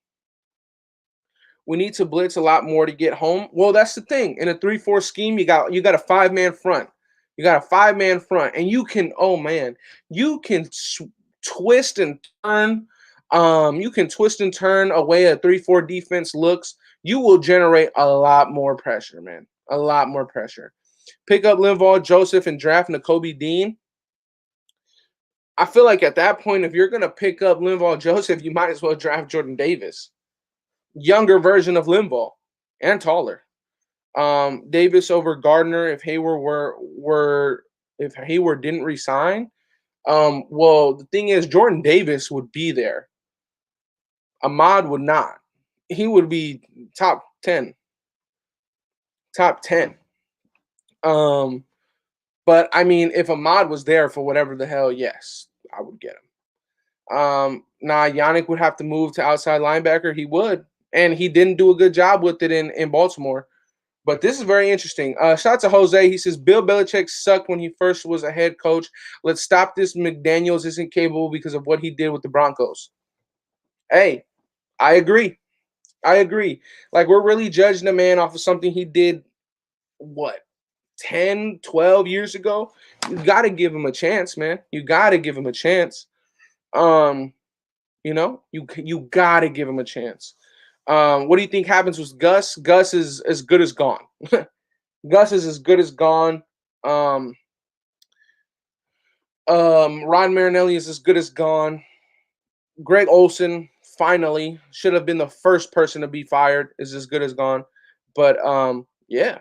We need to blitz a lot more to get home. Well, that's the thing. In a 3-4 scheme, you got a 5-man front. You got a 5-man front, and you can, oh man, you can twist and turn. You can twist and turn away a 3-4 defense looks. You will generate a lot more pressure, man. A lot more pressure. Pick up Linval Joseph and draft Jacoby Dean. I feel like at that point, if you're gonna pick up Linval Joseph, you might as well draft Jordan Davis, younger version of Linval, and taller. Davis over Gardner if Hayward if Hayward didn't resign. Well, the thing is, Jordan Davis would be there. Ahmad would not. He would be top 10. Top 10. But I mean, if Ahmad was there for whatever the hell, yes, I would get him. Nah, Yannick would have to move to outside linebacker. He would. And he didn't do a good job with it in Baltimore. But this is very interesting. Shout out to Jose. He says, Bill Belichick sucked when he first was a head coach. Let's stop this. McDaniels isn't capable because of what he did with the Broncos. Hey, I agree. I agree. Like, we're really judging a man off of something he did, what, 10, 12 years ago? You got to give him a chance, man. You got to give him a chance. You got to give him a chance. What do you think happens with Gus? Gus is as good as gone. Gus is as good as gone. Ron Marinelli is as good as gone. Greg Olson finally should have been the first person to be fired. Is as good as gone. But yeah.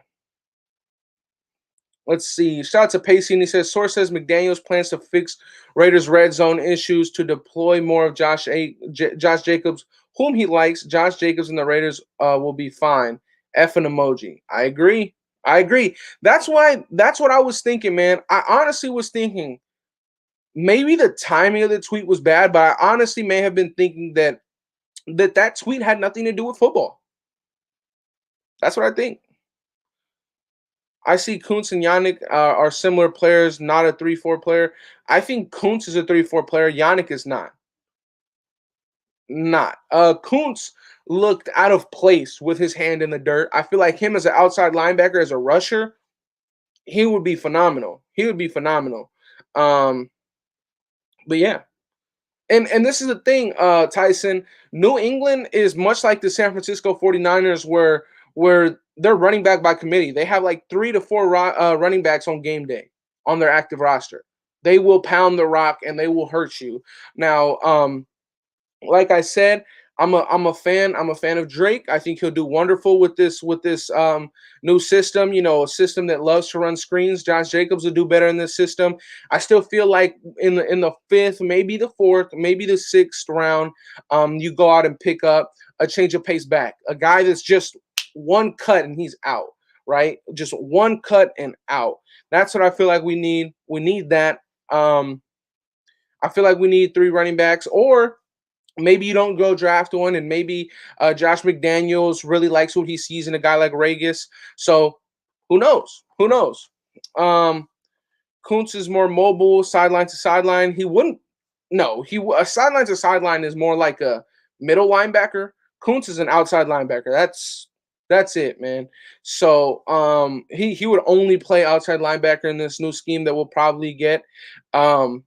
Let's see. Shout out to Pacey, and he says, source says McDaniels plans to fix Raiders red zone issues to deploy more of Josh Jacobs, whom he likes. Josh Jacobs and the Raiders will be fine. F an emoji. I agree. I agree. That's what I was thinking, man. I honestly was thinking maybe the timing of the tweet was bad, but I honestly may have been thinking that tweet had nothing to do with football. That's what I think. I see Kuntz and Yannick are similar players, not a 3-4 player. I think Kuntz is a 3-4 player. Yannick is not. Not. Kuntz looked out of place with his hand in the dirt. I feel like him as an outside linebacker, as a rusher, he would be phenomenal. He would be phenomenal. But yeah. And this is the thing, Tyson. New England is much like the San Francisco 49ers, where they're running back by committee. They have like 3 to 4 running backs on game day on their active roster. They will pound the rock and they will hurt you. Now, like I said, I'm a fan. I'm a fan of Drake. I think he'll do wonderful with this new system. You know, a system that loves to run screens. Josh Jacobs will do better in this system. I still feel like in the fifth, maybe the fourth, maybe the sixth round, you go out and pick up a change of pace back, a guy that's just one cut and he's out. Right, just one cut and out. That's what I feel like we need. We need that. Um, I feel like we need 3 running backs, or maybe you don't go draft one, and maybe Josh McDaniels really likes what he sees in a guy like Regis. So who knows? Who knows? Um, Kuntz is more mobile, sideline to sideline. He wouldn't. No, he a sideline to sideline is more like a middle linebacker. Kuntz is an outside linebacker. That's it, man. So he would only play outside linebacker in this new scheme that we'll probably get. Um,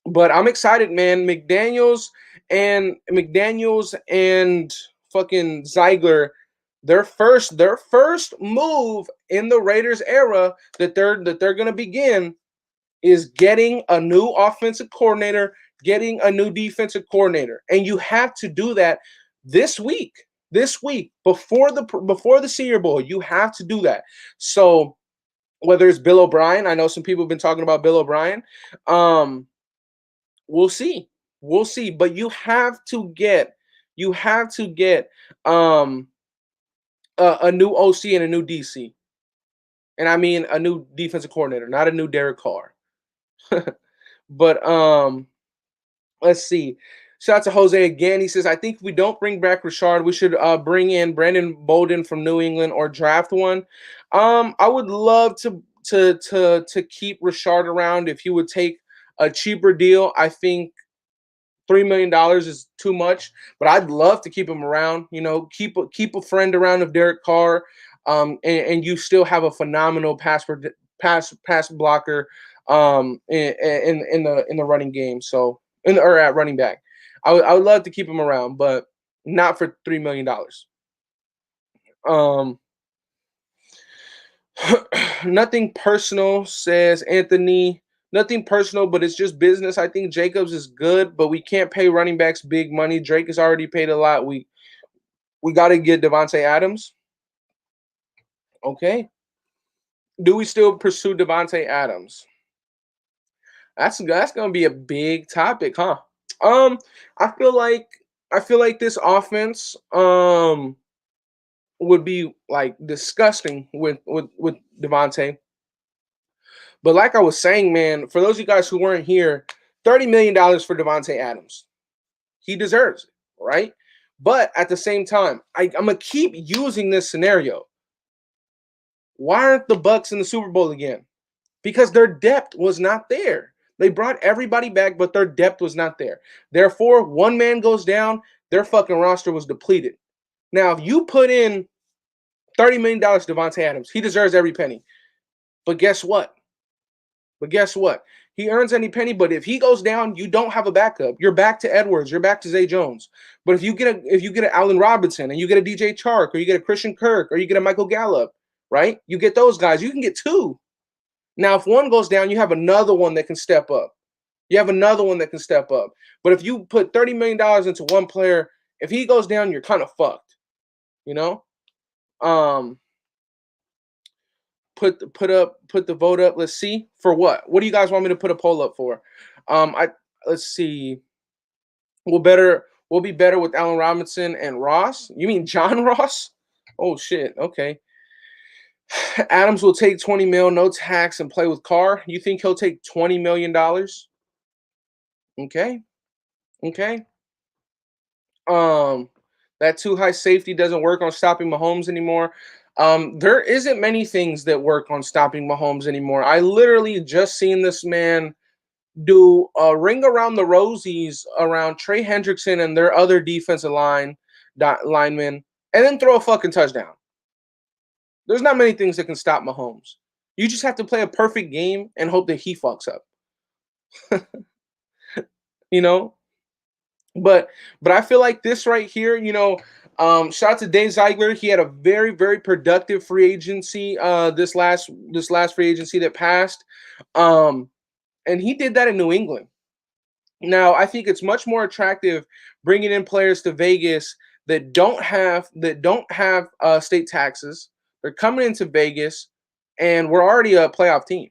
but I'm excited, man. McDaniels and fucking Ziegler, their first move in the Raiders era that they're gonna begin is getting a new offensive coordinator, getting a new defensive coordinator, and you have to do that this week. This week before the Senior Bowl, you have to do that. So whether it's Bill O'Brien, I know some people have been talking about Bill O'Brien. Um, We'll see. We'll see. But you have to get um a new OC and a new DC. And I mean a new defensive coordinator, not a new Derek Carr. But let's see. Shout out to Jose again. He says, I think if we don't bring back Richard, we should bring in Brandon Bolden from New England or draft one. I would love to keep Richard around if he would take a cheaper deal. I think $3 million is too much, but I'd love to keep him around. You know, keep a friend around of Derek Carr, and you still have a phenomenal pass blocker in the running game. So or at running back, I would love to keep him around, but not for $3 million. Um, Nothing personal, says Anthony. Nothing personal, but it's just business. I think Jacobs is good, but we can't pay running backs big money. Drake has already paid a lot. We got to get Devontae Adams. Okay. Do we still pursue Devontae Adams? That's gonna be a big topic, huh? Um, I feel like this offense would be like disgusting with Devontae. But like I was saying, man, for those of you guys who weren't here, $30 million for Devontae Adams. He deserves it, right? But at the same time, I'm gonna keep using this scenario. Why aren't the Bucks in the Super Bowl again? Because their depth was not there. They brought everybody back, but their depth was not there. Therefore, one man goes down, their fucking roster was depleted. Now, if you put in $30 million to Devontae Adams, he deserves every penny. But guess what? But guess what? He earns any penny, but if he goes down, you don't have a backup. You're back to Edwards. You're back to Zay Jones. But if you get an Allen Robinson and you get a DJ Chark or you get a Christian Kirk or you get a Michael Gallup, right? You get those guys. You can get two. Now, if one goes down, you have another one that can step up. You have another one that can step up. But if you put $30 million into one player, if he goes down, you're kind of fucked. You know? Um, put the vote up. Let's see for what. What do you guys want me to put a poll up for? I Let's see. We'll be better with Allen Robinson and Ross. You mean John Ross? Oh shit. Okay. Adams will take 20 mil, no tax, and play with Carr. You think he'll take $20 million? Okay. Okay. Um, that too high safety doesn't work on stopping Mahomes anymore. There isn't many things that work on stopping Mahomes anymore. I literally just seen this man do a ring around the rosies around Trey Hendrickson and their other defensive linemen, and then throw a fucking touchdown. There's not many things that can stop Mahomes. You just have to play a perfect game and hope that he fucks up. You know? But I feel like this right here, shout out to Dave Ziegler. He had a very, very productive free agency this last free agency that passed. Um, and he did that in New England. Now, I think it's much more attractive bringing in players to Vegas that don't have state taxes. They're coming into Vegas, and we're already a playoff team.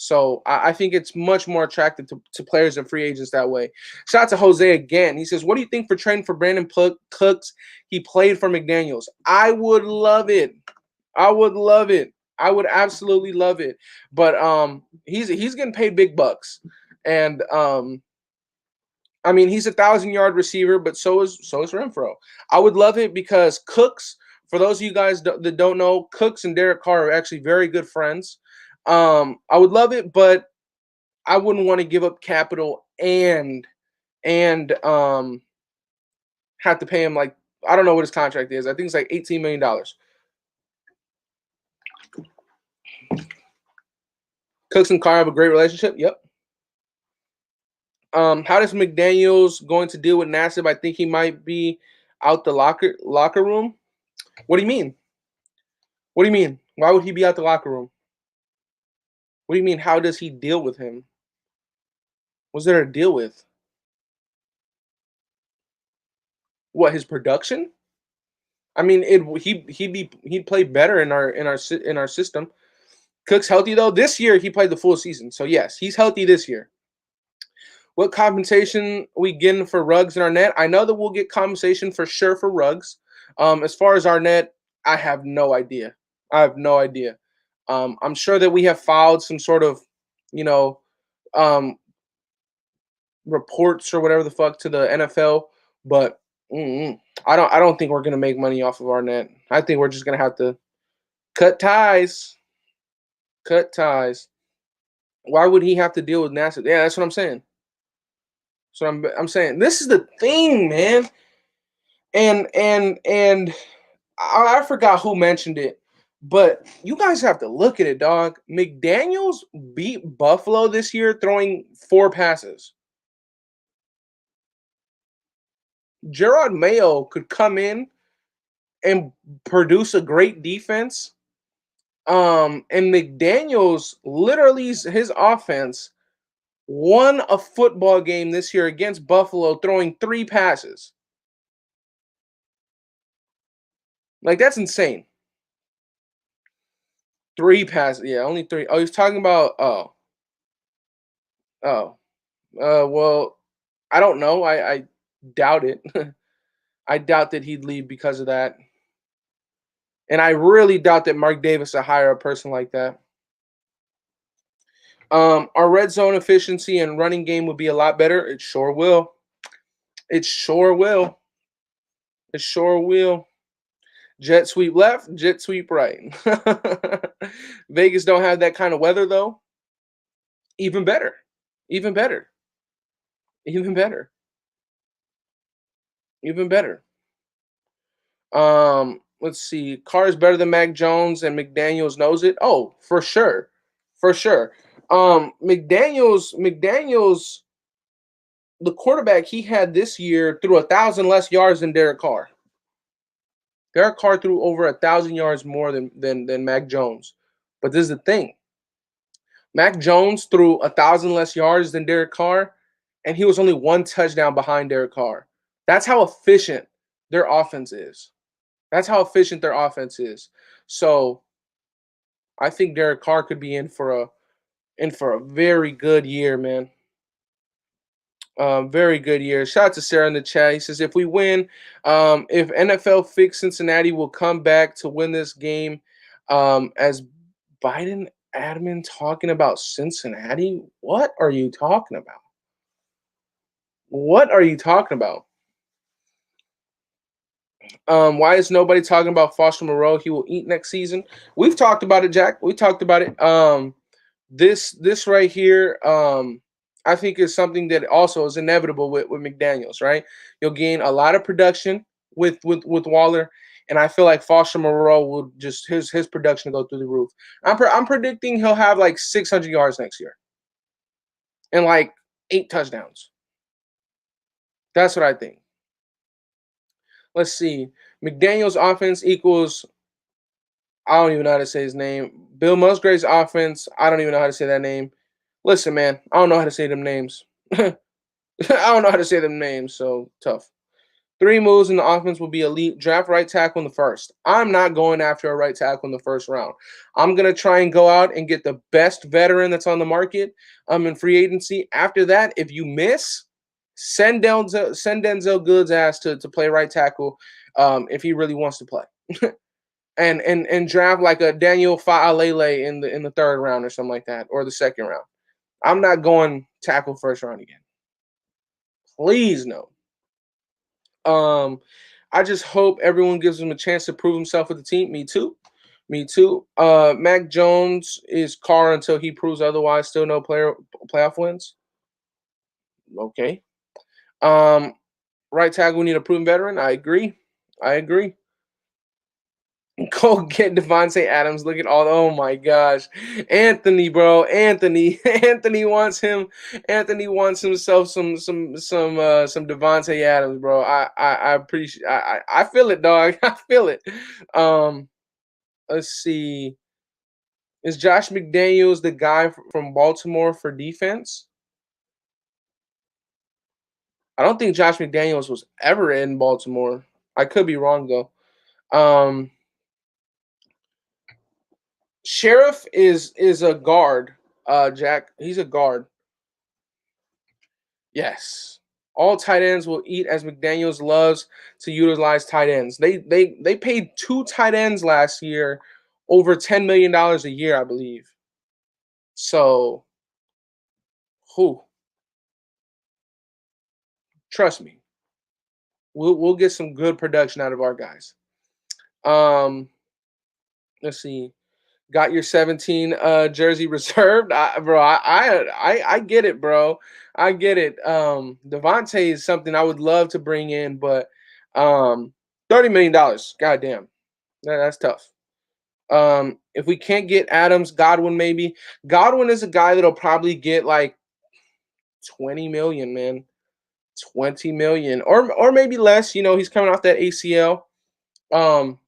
So I think it's much more attractive to players and free agents that way. Shout out to Jose again. He says, "What do you think for trading for Brandon Cooks? He played for McDaniels. I would love it. I would love it. I would absolutely love it. But he's getting paid big bucks, and I mean, he's 1,000-yard receiver, but so is Renfro. I would love it because Cooks. For those of you guys that don't know, Cooks and Derek Carr are actually very good friends. I would love it, but I wouldn't want to give up capital and have to pay him like I don't know what his contract is. I think it's like $18 million. Cooks and Carr have a great relationship. Yep. How does McDaniels going to deal with Nassib? I think he might be out the locker room. What do you mean? What do you mean? Why would he be out the locker room? What do you mean? How does he deal with him? What's there to deal with? What, his production? I mean, he'd play better in our system. Cook's healthy though. This year he played the full season, so yes, he's healthy this year. What compensation we getting for Ruggs and Arnett? I know that we'll get compensation for sure for Ruggs. As far as Arnett, I have no idea. I have no idea. I'm sure that we have filed some sort of, you know, um, reports or whatever the fuck to the NFL, but I don't think we're gonna make money off of Arnett. I think we're just gonna have to cut ties. Cut ties. Why would he have to deal with NASA? Yeah, that's what I'm saying. So I'm saying this is the thing, man. And I forgot who mentioned it, but you guys have to look at it, dog. McDaniels beat Buffalo this year throwing 4 passes. Gerard Mayo could come in and produce a great defense. And McDaniels literally his offense won a football game this year against Buffalo throwing 3 passes. Like that's insane. 3 passes. Yeah, only 3. Oh, he's talking about oh. Well, I don't know. I doubt it. I doubt that he'd leave because of that. And I really doubt that Mark Davis would hire a person like that. Our red zone efficiency and running game would be a lot better. It sure will. It sure will. It sure will. Jet sweep left, jet sweep right. Vegas don't have that kind of weather though. Even better. Even better. Even better. Even better. Let's see. Carr is better than Mac Jones and McDaniels knows it. Oh, for sure. For sure. McDaniels, the quarterback he had this year threw 1,000 less yards than Derek Carr. Derek Carr threw over 1,000 yards more than Mac Jones. But this is the thing. Mac Jones threw 1,000 less yards than Derek Carr, and he was only 1 touchdown behind Derek Carr. That's how efficient their offense is. That's how efficient their offense is. So I think Derek Carr could be in for a very good year, man. Very good year. Shout out to Sarah in the chat. He says, if we win, if NFL fix Cincinnati will come back to win this game. As Biden admin talking about Cincinnati? What are you talking about? What are you talking about? Why is nobody talking about Foster Moreau? He will eat next season. We've talked about it, Jack. We talked about it. This right here, I think is something that also is inevitable with McDaniels, right? You'll gain a lot of production with Waller, and I feel like Foster Moreau will just his production go through the roof. I'm predicting he'll have like 600 yards next year and like 8 touchdowns. That's what I think. Let's see. McDaniels offense equals, I don't even know how to say his name. Bill Musgrave's offense, I don't even know how to say that name. Listen, man, I don't know how to say them names. I don't know how to say them names, so tough. Three moves in the offense will be elite. Draft right tackle in the first. I'm not going after a right tackle in the first round. I'm gonna try and go out and get the best veteran that's on the market. In free agency. After that, if you miss, send Denzel Good's ass to play right tackle, if he really wants to play. And draft like a Daniel Fa'alele in the third round or something like that, or the second round. I'm not going tackle first round again. Please no. Um, I just hope everyone gives him a chance to prove himself with the team. Me too. Me too. Mac Jones is Carr until he proves otherwise. Still no playoff wins. Okay. Um, right tackle, we need a proven veteran. I agree. I agree. Go get Devontae Adams. Look at all. Oh my gosh, Anthony, bro, Anthony, Anthony wants him. Anthony wants himself some Devontae Adams, bro. I appreciate. I feel it, dog. I feel it. Um, let's see. Is Josh McDaniels the guy from Baltimore for defense? I don't think Josh McDaniels was ever in Baltimore. I could be wrong though. Um, Sheriff is a guard. Jack, he's a guard. Yes. All tight ends will eat as McDaniels loves to utilize tight ends. They paid two tight ends last year over $10 million a year, I believe. So who? Trust me. We'll get some good production out of our guys. Um, let's see. Got your 17 jersey reserved, bro. I get it, bro. I get it. Devontae is something I would love to bring in, but $30 million, goddamn, that's tough. If we can't get Adams, Godwin maybe. Godwin is a guy that'll probably get like 20 million, man. 20 million, or maybe less. You know, he's coming off that ACL. Um,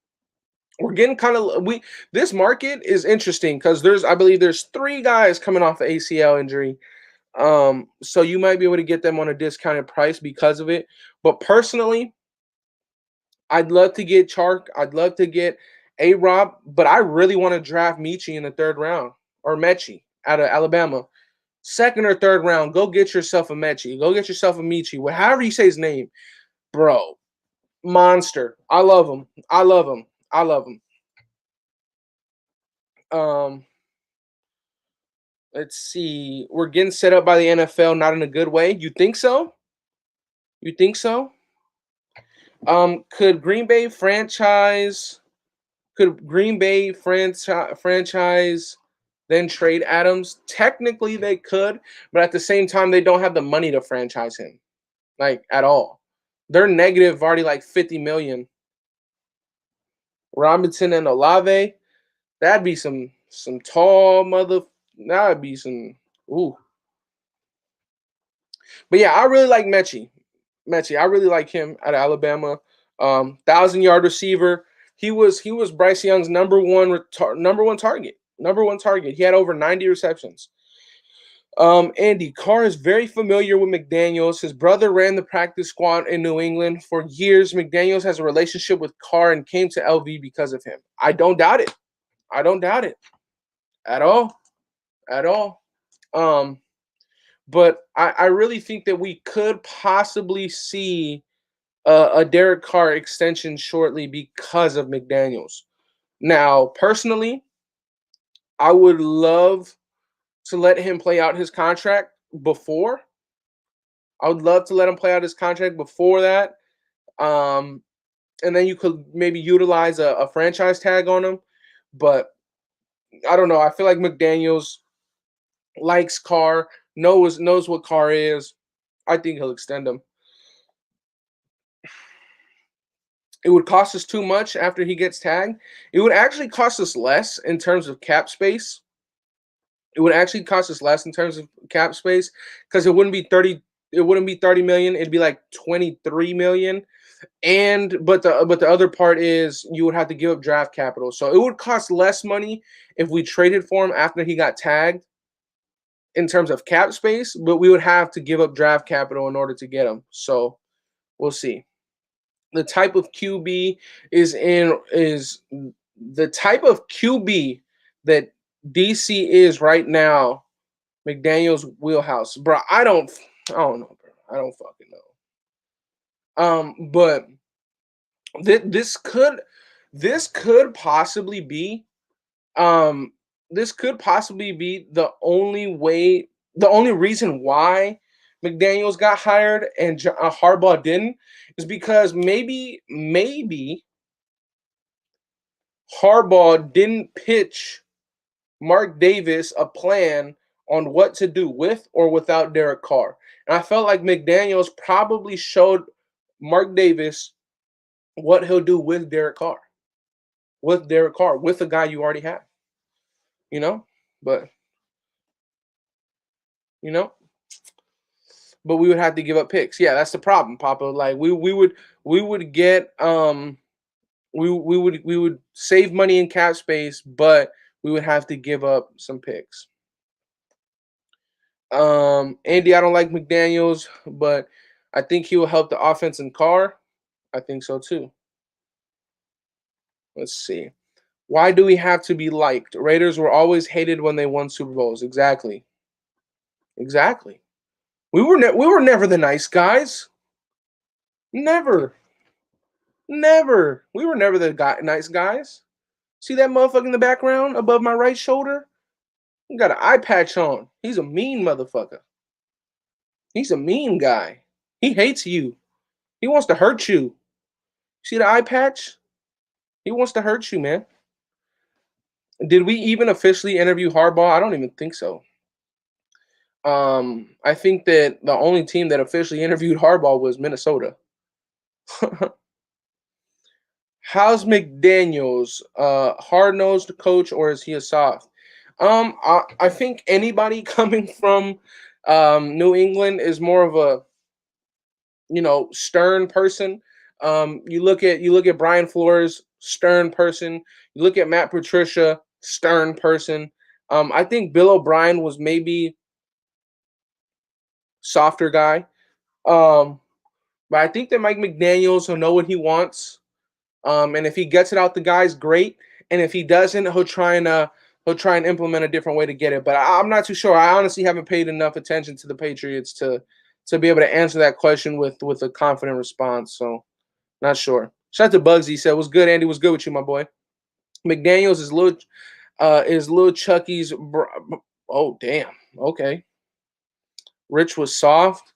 we're getting kind of we this market is interesting because I believe there's three guys coming off the ACL injury. So you might be able to get them on a discounted price because of it. But personally, I'd love to get Chark. I'd love to get A Rob, but I really want to draft Michi in the third round, or Mechie out of Alabama. Second or third round, go get yourself a Mechie. Go get yourself a Michi. However you say his name, bro. Monster. I love him. I love him. I love him. Um, let's see. We're getting set up by the NFL, not in a good way. You think so? You think so? Could Green Bay franchise? Could Green Bay franchise then trade Adams? Technically, they could, but at the same time, they don't have the money to franchise him, like at all. They're negative already, like 50 million. Robinson and Olave, that'd be some tall mother. That'd be some. Ooh, but yeah, I really like Mechie. Mechie, I really like him out of Alabama. 1,000 yard receiver. He was Bryce Young's number one target. Number one target. He had over 90 receptions. Andy Carr is very familiar with McDaniels. His brother ran the practice squad in New England for years. McDaniels has a relationship with Carr and came to LV because of him. I don't doubt it. I don't doubt it at all. At all. Um, but I really think that we could possibly see a Derek Carr extension shortly because of McDaniels. Now, personally, I would love to let him play out his contract before. I would love to let him play out his contract before that. Um, and then you could maybe utilize a franchise tag on him. But I don't know. I feel like McDaniels likes Carr, knows what Carr is. I think he'll extend him. It would cost us too much after he gets tagged. It would actually cost us less in terms of cap space. It would actually cost us less in terms of cap space because it wouldn't be it wouldn't be 30 million, it'd be like 23 million. And but the other part is you would have to give up draft capital. So it would cost less money if we traded for him after he got tagged in terms of cap space, but we would have to give up draft capital in order to get him. So we'll see. The type of QB is the type of QB that DC is right now, McDaniels wheelhouse. Bro, I don't know, bro. I don't fucking know. But th- this could this could possibly be um this could possibly be the only reason why McDaniels got hired and Harbaugh didn't, is because maybe Harbaugh didn't pitch Mark Davis a plan on what to do with or without Derek Carr. And I felt like McDaniels probably showed Mark Davis what he'll do with the guy you already have, you know? But, you know, but we would have to give up picks. Yeah, that's the problem, Papa. Like we would get we would save money in cap space, but we would have to give up some picks. Andy, I don't like McDaniels, but I think he will help the offense in Carr. I think so too. Let's see. Why do we have to be liked? Raiders were always hated when they won Super Bowls. Exactly. Exactly. We were never the nice guys. Never. Never. We were never the nice guys. See that motherfucker in the background above my right shoulder? He got an eye patch on. He's a mean motherfucker. He's a mean guy. He hates you. He wants to hurt you. See the eye patch? He wants to hurt you, man. Did we even officially interview Harbaugh? I don't even think so. I think that the only team that officially interviewed Harbaugh was Minnesota. How's McDaniels? Hard nosed coach, or is he a soft? I think anybody coming from New England is more of a stern person. You look at Brian Flores, stern person. You look at Matt Patricia, stern person. I think Bill O'Brien was maybe softer guy. Um, but I think that Mike McDaniels will know what he wants. And if he gets it out the guys, great. And if he doesn't, he'll try and implement a different way to get it. But I'm not too sure. I honestly haven't paid enough attention to the Patriots to be able to answer that question with a confident response. So not sure. Shout out to Bugsy. He said, "What's good, Andy? What's good with you, my boy?" McDaniels is little Chucky's. Oh damn. Okay. Rich was soft.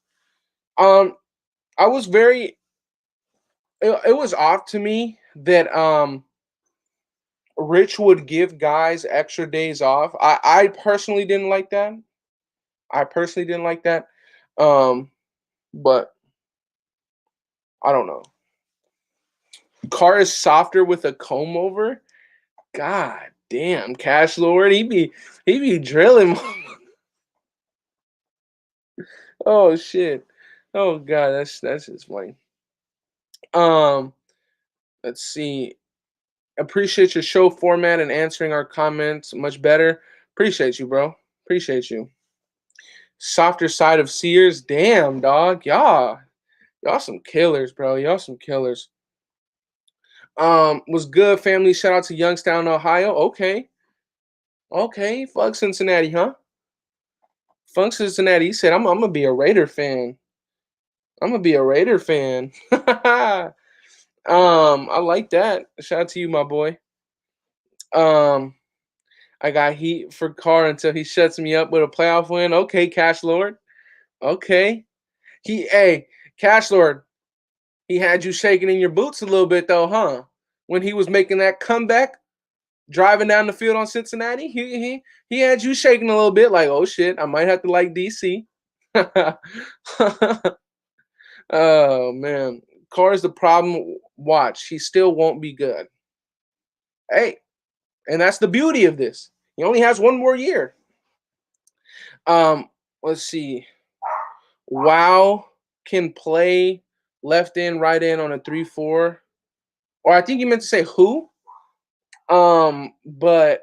Um, I was very. It was off to me that Rich would give guys extra days off. I personally didn't like that. I personally didn't like that. Um, but I don't know. Carr is softer with a comb over. God damn, Cash Lord, he be drilling. Oh shit. Oh god, that's just funny. Um, let's see. Appreciate your show format and answering our comments much better. Appreciate you, bro. Appreciate you. Softer side of Sears. Damn, dog. Y'all some killers, bro. Y'all some killers. Was good, family. Shout out to Youngstown, Ohio. Okay. Okay. Fuck Cincinnati, huh? Fuck Cincinnati. He said, I'm gonna be a Raider fan. I'm gonna be a Raider fan. I like that. Shout out to you, my boy. Um, I got heat for Carr until he shuts me up with a playoff win. Okay, Cash Lord. Okay. Hey, Cash Lord, he had you shaking in your boots a little bit though, huh? When he was making that comeback, driving down the field on Cincinnati, he had you shaking a little bit, like, oh shit, I might have to like DC. Oh man, Carr's the problem. Watch, he still won't be good. Hey, and that's the beauty of this. He only has one more year. Um, let's see. Wow can play left in, right in on a 3-4. Or I think you meant to say who. But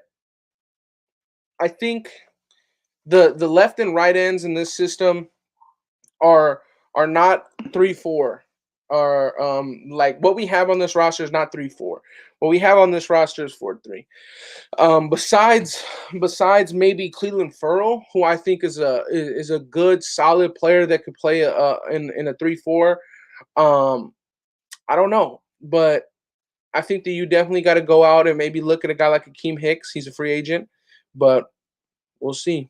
I think the left and right ends in this system are are not 3-4. Are like what we have on this roster is not 3-4. What we have on this roster is 4-3. Besides maybe Cleveland Furl, who I think is a good solid player that could play in a 3-4. Um, I don't know, but I think that you definitely got to go out and maybe look at a guy like Akeem Hicks. He's a free agent, but we'll see.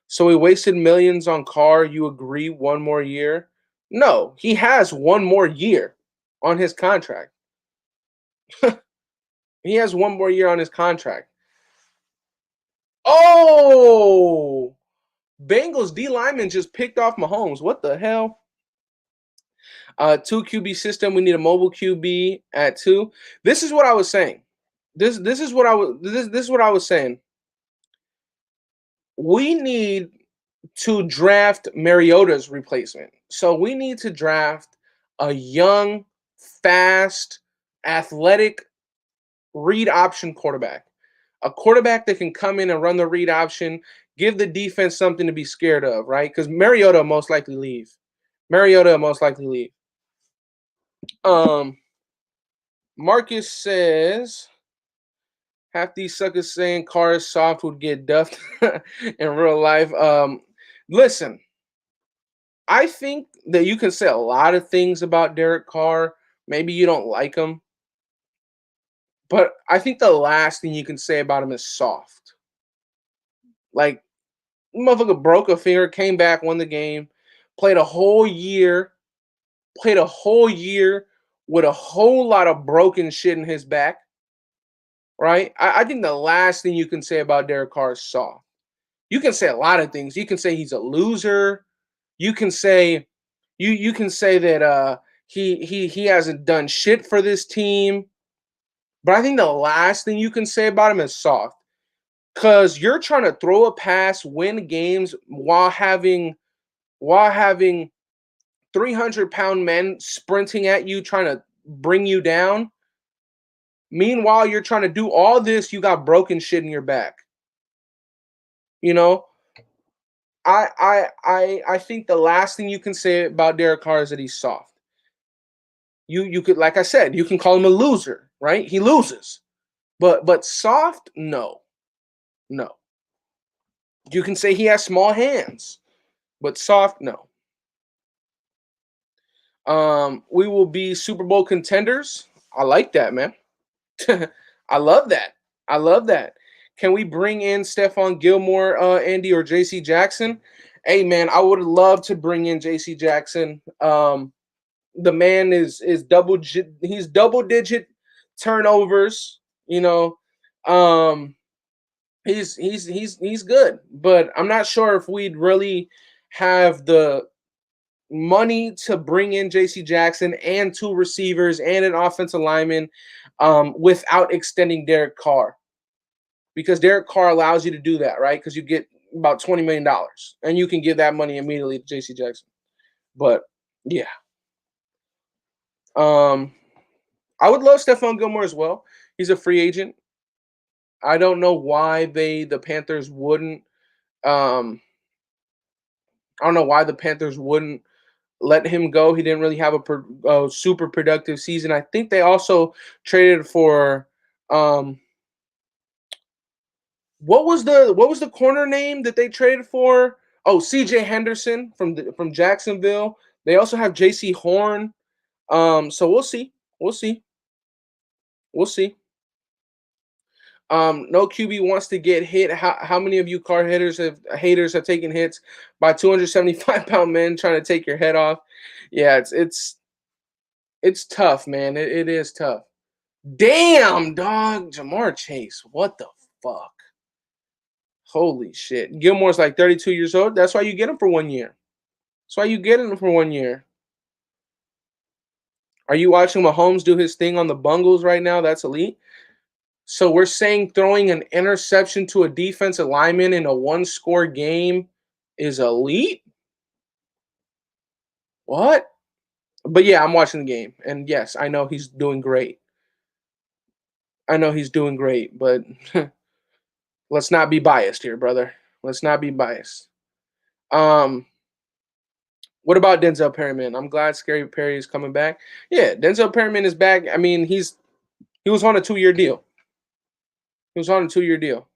So he wasted millions on Carr. You agree? One more year? No, he has one more year on his contract. He has one more year on his contract. Oh, Bengals D lineman just picked off Mahomes. What the hell? Two QB system. We need a mobile QB at two. This is what I was saying. This is what I was this is what I was saying. We need to draft Mariota's replacement. So we need to draft a young, fast, athletic read option quarterback. A quarterback that can come in and run the read option, give the defense something to be scared of, right? Because Mariota most likely leave. Mariota most likely leave. Um, Marcus says half these suckers saying Carr is soft would get duffed in real life. Listen, I think that you can say a lot of things about Derek Carr. Maybe you don't like him, but I think the last thing you can say about him is soft. Like, motherfucker broke a finger, came back, won the game, played a whole year, played a whole year with a whole lot of broken shit in his back, right? I think the last thing you can say about Derek Carr is soft. You can say a lot of things. You can say he's a loser. You can say you can say that he hasn't done shit for this team. But I think the last thing you can say about him is soft. Cause you're trying to throw a pass, win games while having 300-pound men sprinting at you, trying to bring you down. Meanwhile, you're trying to do all this, you got broken shit in your back. You know, I think the last thing you can say about Derek Carr is that he's soft. You could, like I said, you can call him a loser, right? He loses. But soft, no. No. You can say he has small hands, but soft, no. We will be Super Bowl contenders. I like that, man. I love that. I love that. Can we bring in Stephon Gilmore, Andy, or JC Jackson? Hey, man, I would love to bring in JC Jackson. The man is he's double digit turnovers. You know, um, he's good, but I'm not sure if we'd really have the money to bring in JC Jackson and two receivers and an offensive lineman without extending Derek Carr, because Derek Carr allows you to do that, right? Because you get about $20 million and you can give that money immediately to JC Jackson. But yeah, um, I would love Stephon Gilmore as well. He's a free agent. I don't know why the Panthers wouldn't. Um, I don't know why the Panthers wouldn't let him go. He didn't really have a super productive season. I think they also traded for what was the corner name that they traded for? Oh, C.J. Henderson from Jacksonville. They also have J.C. Horn. So we'll see. We'll see. We'll see. No QB wants to get hit. How many of you car haters have taken hits by 275-pound men trying to take your head off? Yeah, it's tough, man. It is tough. Damn, dog. Jamar Chase. What the fuck? Holy shit. Gilmore's like 32 years old. That's why you get him for 1 year. That's why you get him for 1 year. Are you watching Mahomes do his thing on the Bungles right now? That's elite. So we're saying throwing an interception to a defensive lineman in a one-score game is elite? What? But yeah, I'm watching the game, and yes, I know he's doing great. I know he's doing great, but let's not be biased here, brother. Let's not be biased. Um, what about Denzel Perryman? I'm glad Scary Perry is coming back. Yeah, Denzel Perryman is back. I mean, he was on a 2-year deal. He was on a 2-year deal.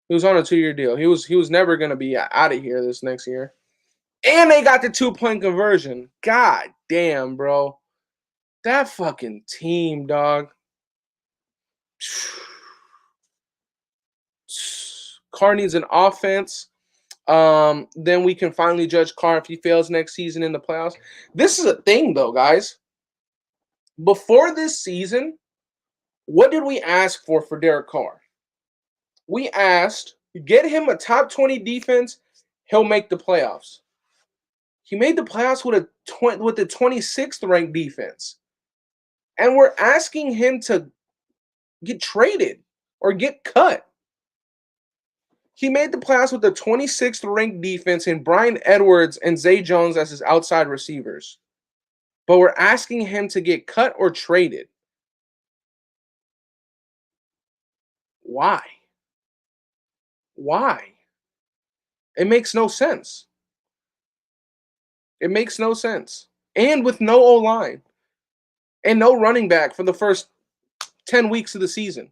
He was on a 2-year deal. He was never gonna be out of here this next year. And they got the 2-point conversion. God damn, bro. That fucking team, dog. Carr needs an offense. Then we can finally judge Carr if he fails next season in the playoffs. This is a thing, though, guys. Before this season, what did we ask for Derek Carr? We asked, get him a top 20 defense, he'll make the playoffs. He made the playoffs with the 26th ranked defense. And we're asking him to get traded or get cut. He made the playoffs with the 26th ranked defense and Brian Edwards and Zay Jones as his outside receivers. But we're asking him to get cut or traded. Why? Why? It makes no sense. It makes no sense. And with no O line and no running back for the first 10 weeks of the season,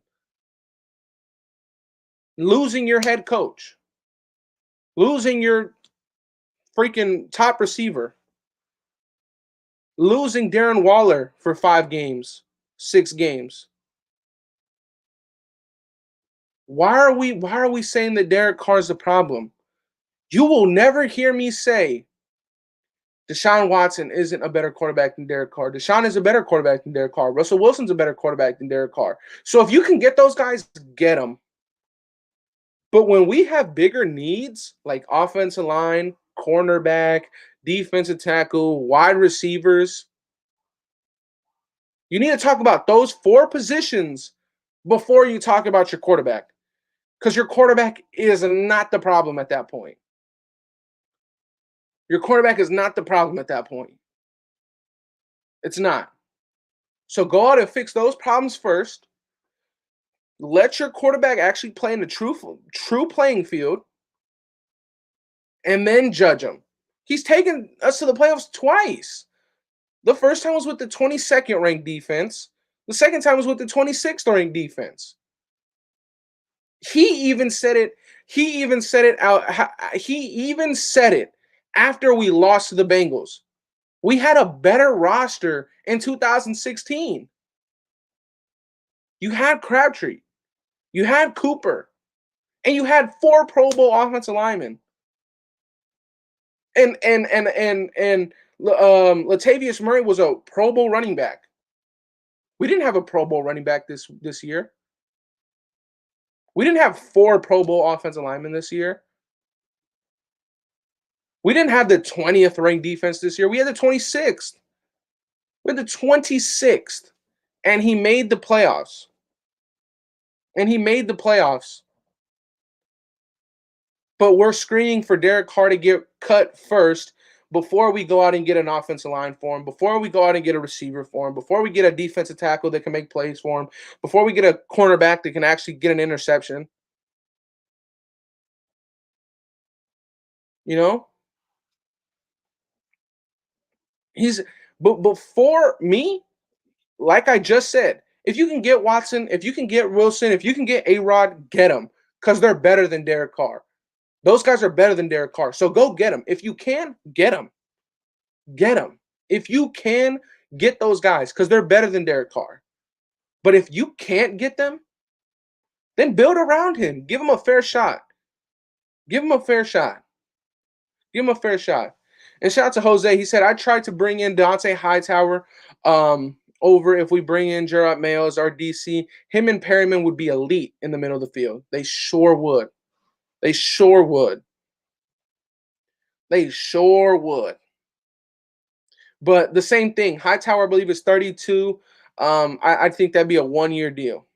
losing your head coach, losing your freaking top receiver, losing Darren Waller for 5 games, 6 games. Why are we saying that Derek Carr is the problem? You will never hear me say Deshaun Watson isn't a better quarterback than Derek Carr. Deshaun is a better quarterback than Derek Carr. Russell Wilson's a better quarterback than Derek Carr. So if you can get those guys, get them. But when we have bigger needs like offensive line, cornerback, defensive tackle, wide receivers, you need to talk about those 4 positions before you talk about your quarterback. Because your quarterback is not the problem at that point. Your quarterback is not the problem at that point. It's not. So go out and fix those problems first. Let your quarterback actually play in the true playing field, and then judge him. He's taken us to the playoffs twice. The first time was with the 22nd ranked defense. The second time was with the 26th ranked defense. He even said it. He even said it out. He even said it after we lost to the Bengals. We had a better roster in 2016. You had Crabtree, you had Cooper, and you had 4 Pro Bowl offensive linemen. And Latavius Murray was a Pro Bowl running back. We didn't have a Pro Bowl running back this year. We didn't have 4 Pro Bowl offensive linemen this year. We didn't have the 20th ranked defense this year. We had the 26th. We had the 26th. And he made the playoffs. And he made the playoffs. But we're screening for Derek Carr to get cut first before we go out and get an offensive line for him, before we go out and get a receiver for him, before we get a defensive tackle that can make plays for him, before we get a cornerback that can actually get an interception. You know? But before me, like I just said, if you can get Watson, if you can get Wilson, if you can get A-Rod, get them because they're better than Derek Carr. Those guys are better than Derek Carr. So go get them. If you can, get them. Get them. If you can, get those guys because they're better than Derek Carr. But if you can't get them, then build around him. Give him a fair shot. Give him a fair shot. Give him a fair shot. And shout out to Jose. He said, I tried to bring in Dante Hightower over if we bring in Gerard Mayo as our DC. Him and Perryman would be elite in the middle of the field. They sure would. They sure would. They sure would. But the same thing. Hightower, I believe, is 32. I think that'd be a 1-year deal.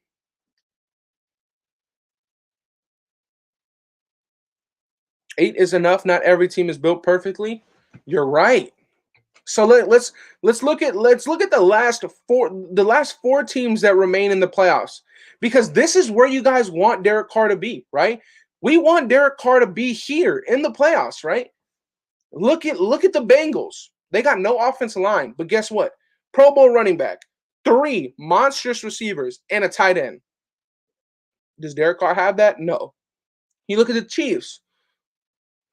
Eight is enough. Not every team is built perfectly. You're right. So let's look at the last four teams that remain in the playoffs, because this is where you guys want Derek Carr to be, right? We want Derek Carr to be here in the playoffs, right? Look at the Bengals. They got no offensive line, but guess what? Pro Bowl running back, three monstrous receivers, and a tight end. Does Derek Carr have that? No. You look at the Chiefs.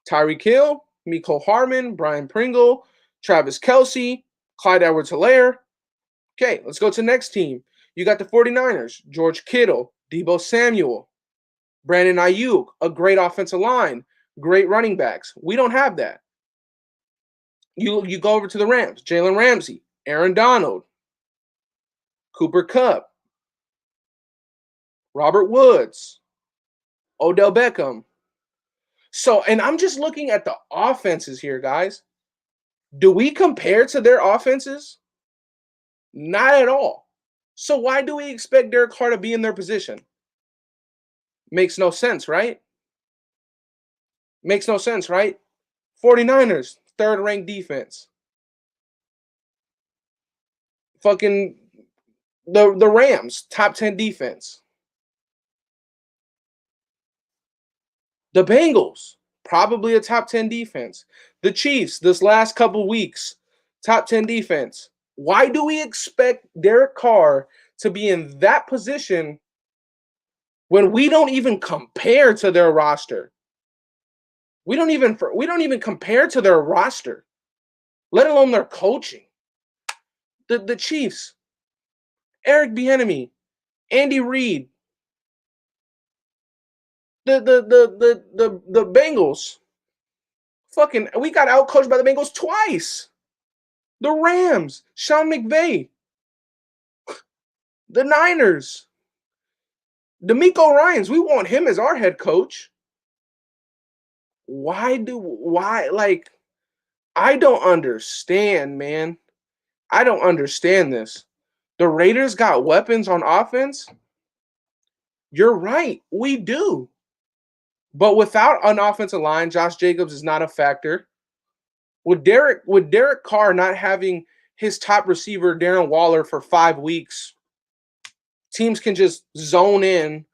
Tyreek Hill, Mecole Hardman, Brian Pringle, Travis Kelce, Clyde Edwards-Helaire. Okay, let's go to the next team. You got the 49ers, George Kittle, Deebo Samuel, Brandon Ayuk, a great offensive line, great running backs. We don't have that. You go over to the Rams, Jalen Ramsey, Aaron Donald, Cooper Kupp, Robert Woods, Odell Beckham. So, and I'm just looking at the offenses here, guys. Do we compare to their offenses? Not at all. So why do we expect Derek Carr to be in their position? Makes no sense, right? Makes no sense, right? 49ers, third-ranked defense. Fucking the Rams, top 10 defense. The Bengals, probably a top 10 defense. The Chiefs, this last couple weeks, top 10 defense. Why do we expect Derek Carr to be in that position when we don't even compare to their roster? We don't even compare to their roster, let alone their coaching. The Chiefs, Eric Bieniemy, Andy Reid, the Bengals. Fucking, we got outcoached by the Bengals twice. The Rams, Sean McVay, the Niners, DeMeco Ryans. We want him as our head coach. Like, I don't understand, man. I don't understand this. The Raiders got weapons on offense. You're right, we do. But without an offensive line, Josh Jacobs is not a factor. With Derek Carr not having his top receiver, Darren Waller, for 5 weeks, teams can just zone in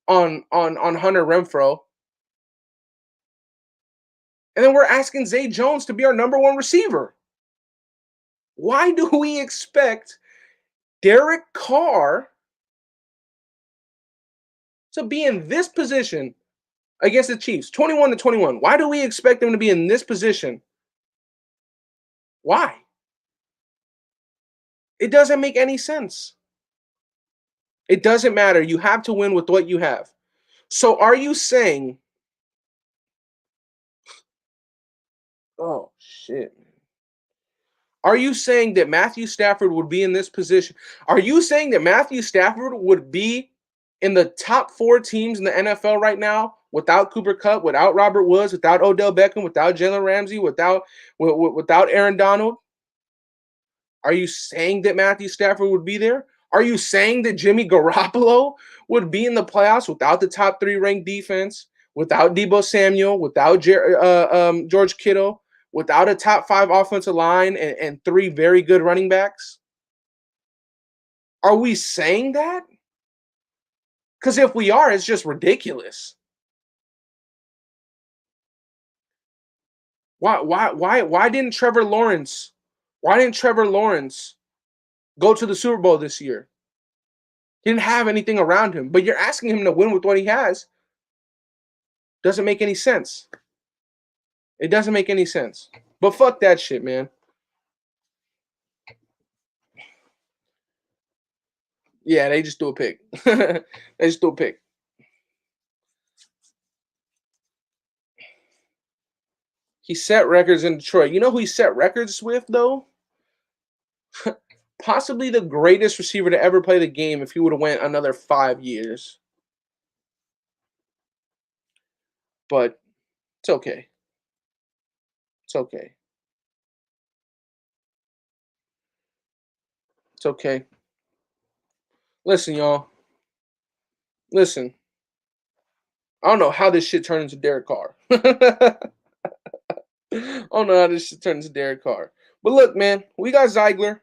on Hunter Renfrow. And then we're asking Zay Jones to be our number one receiver. Why do we expect Derek Carr to be in this position against the Chiefs, 21-21? Why do we expect them to be in this position? Why? It doesn't make any sense. It doesn't matter. You have to win with what you have. So are you saying, oh, shit. Are you saying that Matthew Stafford would be in this position? Are you saying that Matthew Stafford would be in the top 4 teams in the NFL right now without Cooper Kupp, without Robert Woods, without Odell Beckham, without Jalen Ramsey, without Aaron Donald? Are you saying that Matthew Stafford would be there? Are you saying that Jimmy Garoppolo would be in the playoffs without the top 3 ranked defense, without Deebo Samuel, without George Kittle, without a top 5 offensive line and 3 very good running backs? Are we saying that? Because if we are, it's just ridiculous. Why didn't Trevor Lawrence? Why didn't Trevor Lawrence go to the Super Bowl this year? He didn't have anything around him, but you're asking him to win with what he has. Doesn't make any sense. It doesn't make any sense. But fuck that shit, man. Yeah, they just do a pick. They just do a pick. He set records in Detroit. You know who he set records with, though? Possibly the greatest receiver to ever play the game if he would have went another 5 years. But it's okay. It's okay. It's okay. Listen, y'all. Listen. I don't know how this shit turned into Derek Carr. I don't know how this shit turned into Derek Carr. But look, man, we got Ziegler.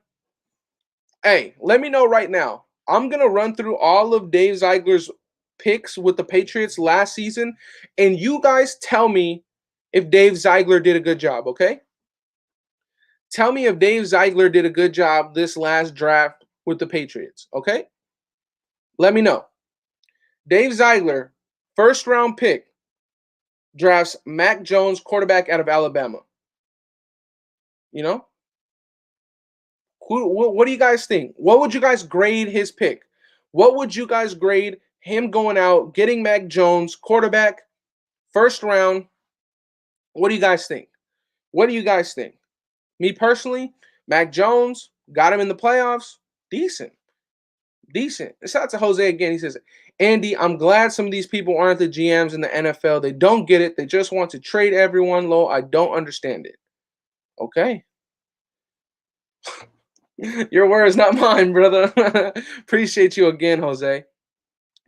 Hey, let me know right now. I'm gonna run through all of Dave Ziegler's picks with the Patriots last season, and you guys tell me if Dave Ziegler did a good job, okay? Tell me if Dave Ziegler did a good job this last draft with the Patriots, okay? Let me know. Dave Ziegler, first round pick, drafts Mac Jones, quarterback out of Alabama. You know, what do you guys think? What would you guys grade his pick? What would you guys grade him going out, getting Mac Jones, quarterback, first round? What do you guys think? What do you guys think? Me personally, Mac Jones got him in the playoffs. Decent. Decent. Shout out to Jose again. He says, Andy, I'm glad some of these people aren't the GMs in the NFL. They don't get it. They just want to trade everyone low. I don't understand it. Okay. Your words, not mine, brother. Appreciate you again, Jose.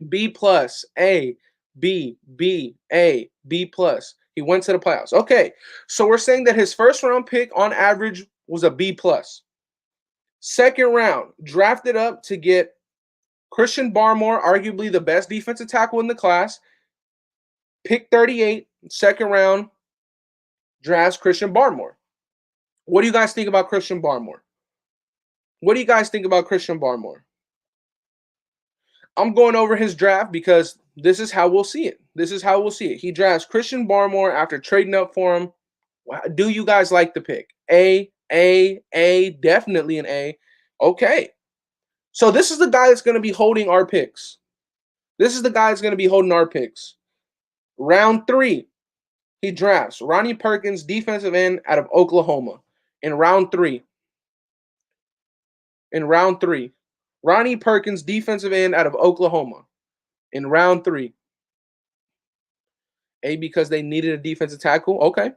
B plus, A, B, B, A, B plus. He went to the playoffs. Okay. So we're saying that his first round pick on average was a B plus. Second round, drafted up to get Christian Barmore, arguably the best defensive tackle in the class. Pick 38, second round, drafts Christian Barmore. What do you guys think about Christian Barmore? What do you guys think about Christian Barmore? I'm going over his draft because this is how we'll see it. This is how we'll see it. He drafts Christian Barmore after trading up for him. Do you guys like the pick? A, definitely an A. Okay. So this is the guy that's going to be holding our picks. This is the guy that's going to be holding our picks. Round 3, he drafts Ronnie Perkins, defensive end out of Oklahoma. In round 3. Ronnie Perkins, defensive end out of Oklahoma. In round 3. A, because they needed a defensive tackle. Okay.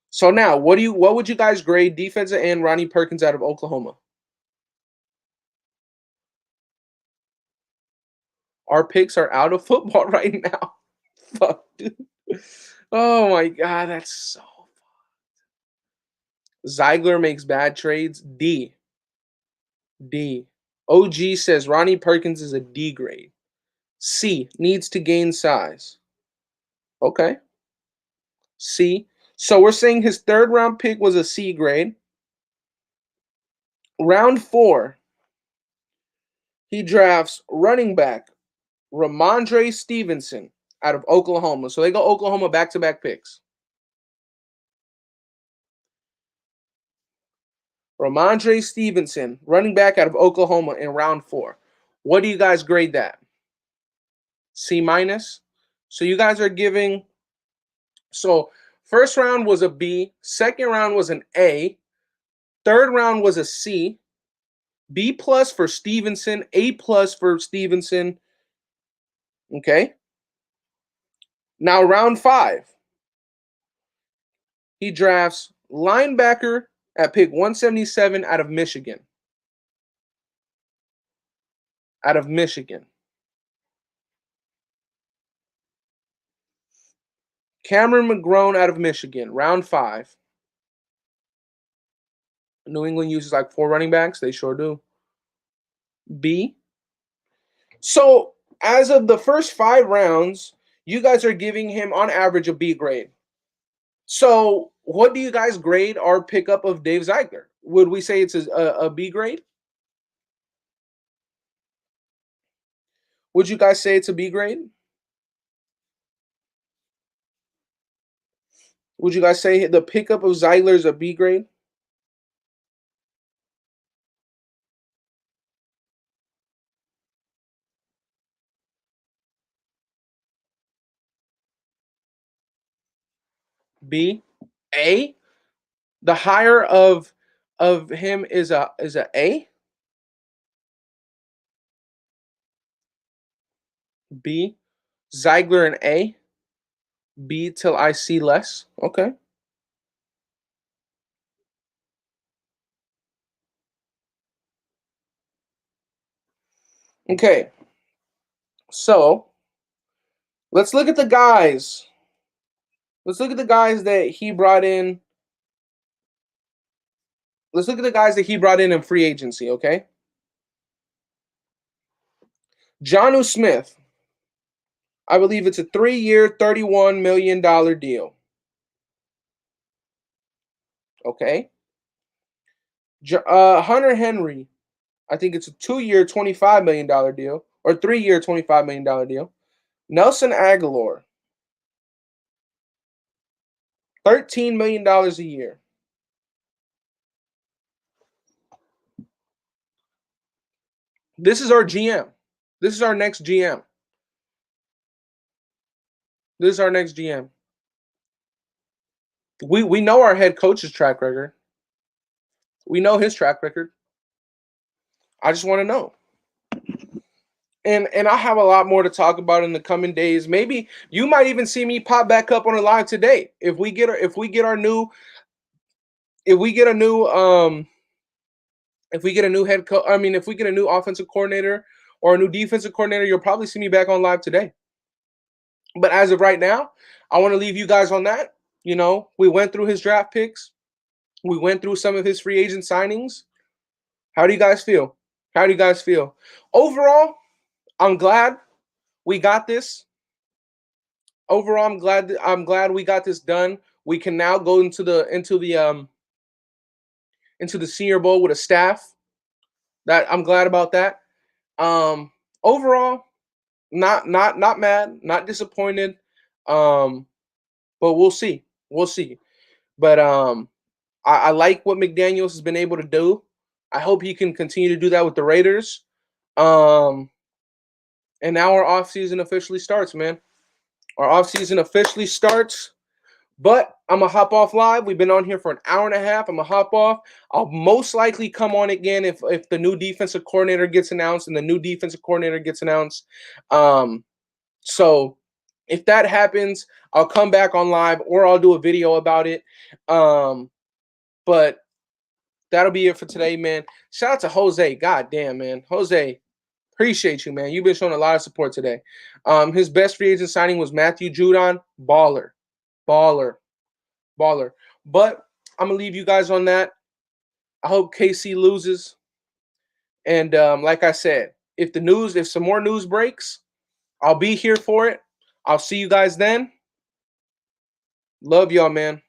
So now, what would you guys grade defensive end Ronnie Perkins out of Oklahoma? Our picks are out of football right now. Fuck, dude. Oh my god, that's so. Ziegler makes bad trades. D. OG says Ronnie Perkins is a D grade. C, needs to gain size. Okay. C. So we're saying his third round pick was a C grade. Round 4, he drafts running back Ramondre Stevenson out of Oklahoma. So they go Oklahoma back-to-back picks. Ramondre Stevenson, running back out of Oklahoma in round 4. What do you guys grade that? C minus. So you guys are giving. So first round was a B. Second round was an A. Third round was a C. B plus for Stevenson. A plus for Stevenson. Okay. Now round 5. He drafts linebacker at pick 177 out of Michigan. Cameron McGrone out of Michigan, round 5. New England uses like 4 running backs. They sure do. B. So as of the first 5 rounds, you guys are giving him on average a B grade. So what do you guys grade our pickup of Dave Ziegler? Would we say it's a B grade? Would you guys say it's a B grade? Would you guys say the pickup of Ziegler is a B grade? B? A? The higher of him is a A? B? Ziegler an A? B till I see less? Okay. Okay. So let's look at the guys. Let's look at the guys that he brought in Let's look at the guys that he brought in free agency, okay? Jonnu Smith, I believe it's a 3-year, $31 million deal. Okay. Hunter Henry, I think it's a 2-year, $25 million deal, or 3-year, $25 million deal. Nelson Aguilar, $13 million a year. This is our GM. This is our next GM. This is our next GM. We know our head coach's track record. We know his track record. I just want to know. And I have a lot more to talk about in the coming days. Maybe you might even see me pop back up on a live today if we get our new if we get a new head coach. I mean, if we get a new offensive coordinator or a new defensive coordinator, you'll probably see me back on live today. But as of right now, I want to leave you guys on that. You know, we went through his draft picks. We went through some of his free agent signings. How do you guys feel? How do you guys feel? Overall, I'm glad we got this. Overall, I'm glad we got this done. We can now go into the Senior Bowl with a staff. That I'm glad about that. Overall, not mad, not disappointed. But we'll see. We'll see. But I like what McDaniels has been able to do. I hope he can continue to do that with the Raiders. And now our offseason officially starts, man. Our offseason officially starts. But I'm going to hop off live. We've been on here for an hour and a half. I'm going to hop off. I'll most likely come on again if the new defensive coordinator gets announced and the new defensive coordinator gets announced. So if that happens, I'll come back on live or I'll do a video about it. But that'll be it for today, man. Shout out to Jose. God damn, man. Jose, appreciate you, man. You've been showing a lot of support today. His best free agent signing was Matthew Judon. Baller. But I'm going to leave you guys on that. I hope KC loses. And like I said, if some more news breaks, I'll be here for it. I'll see you guys then. Love y'all, man.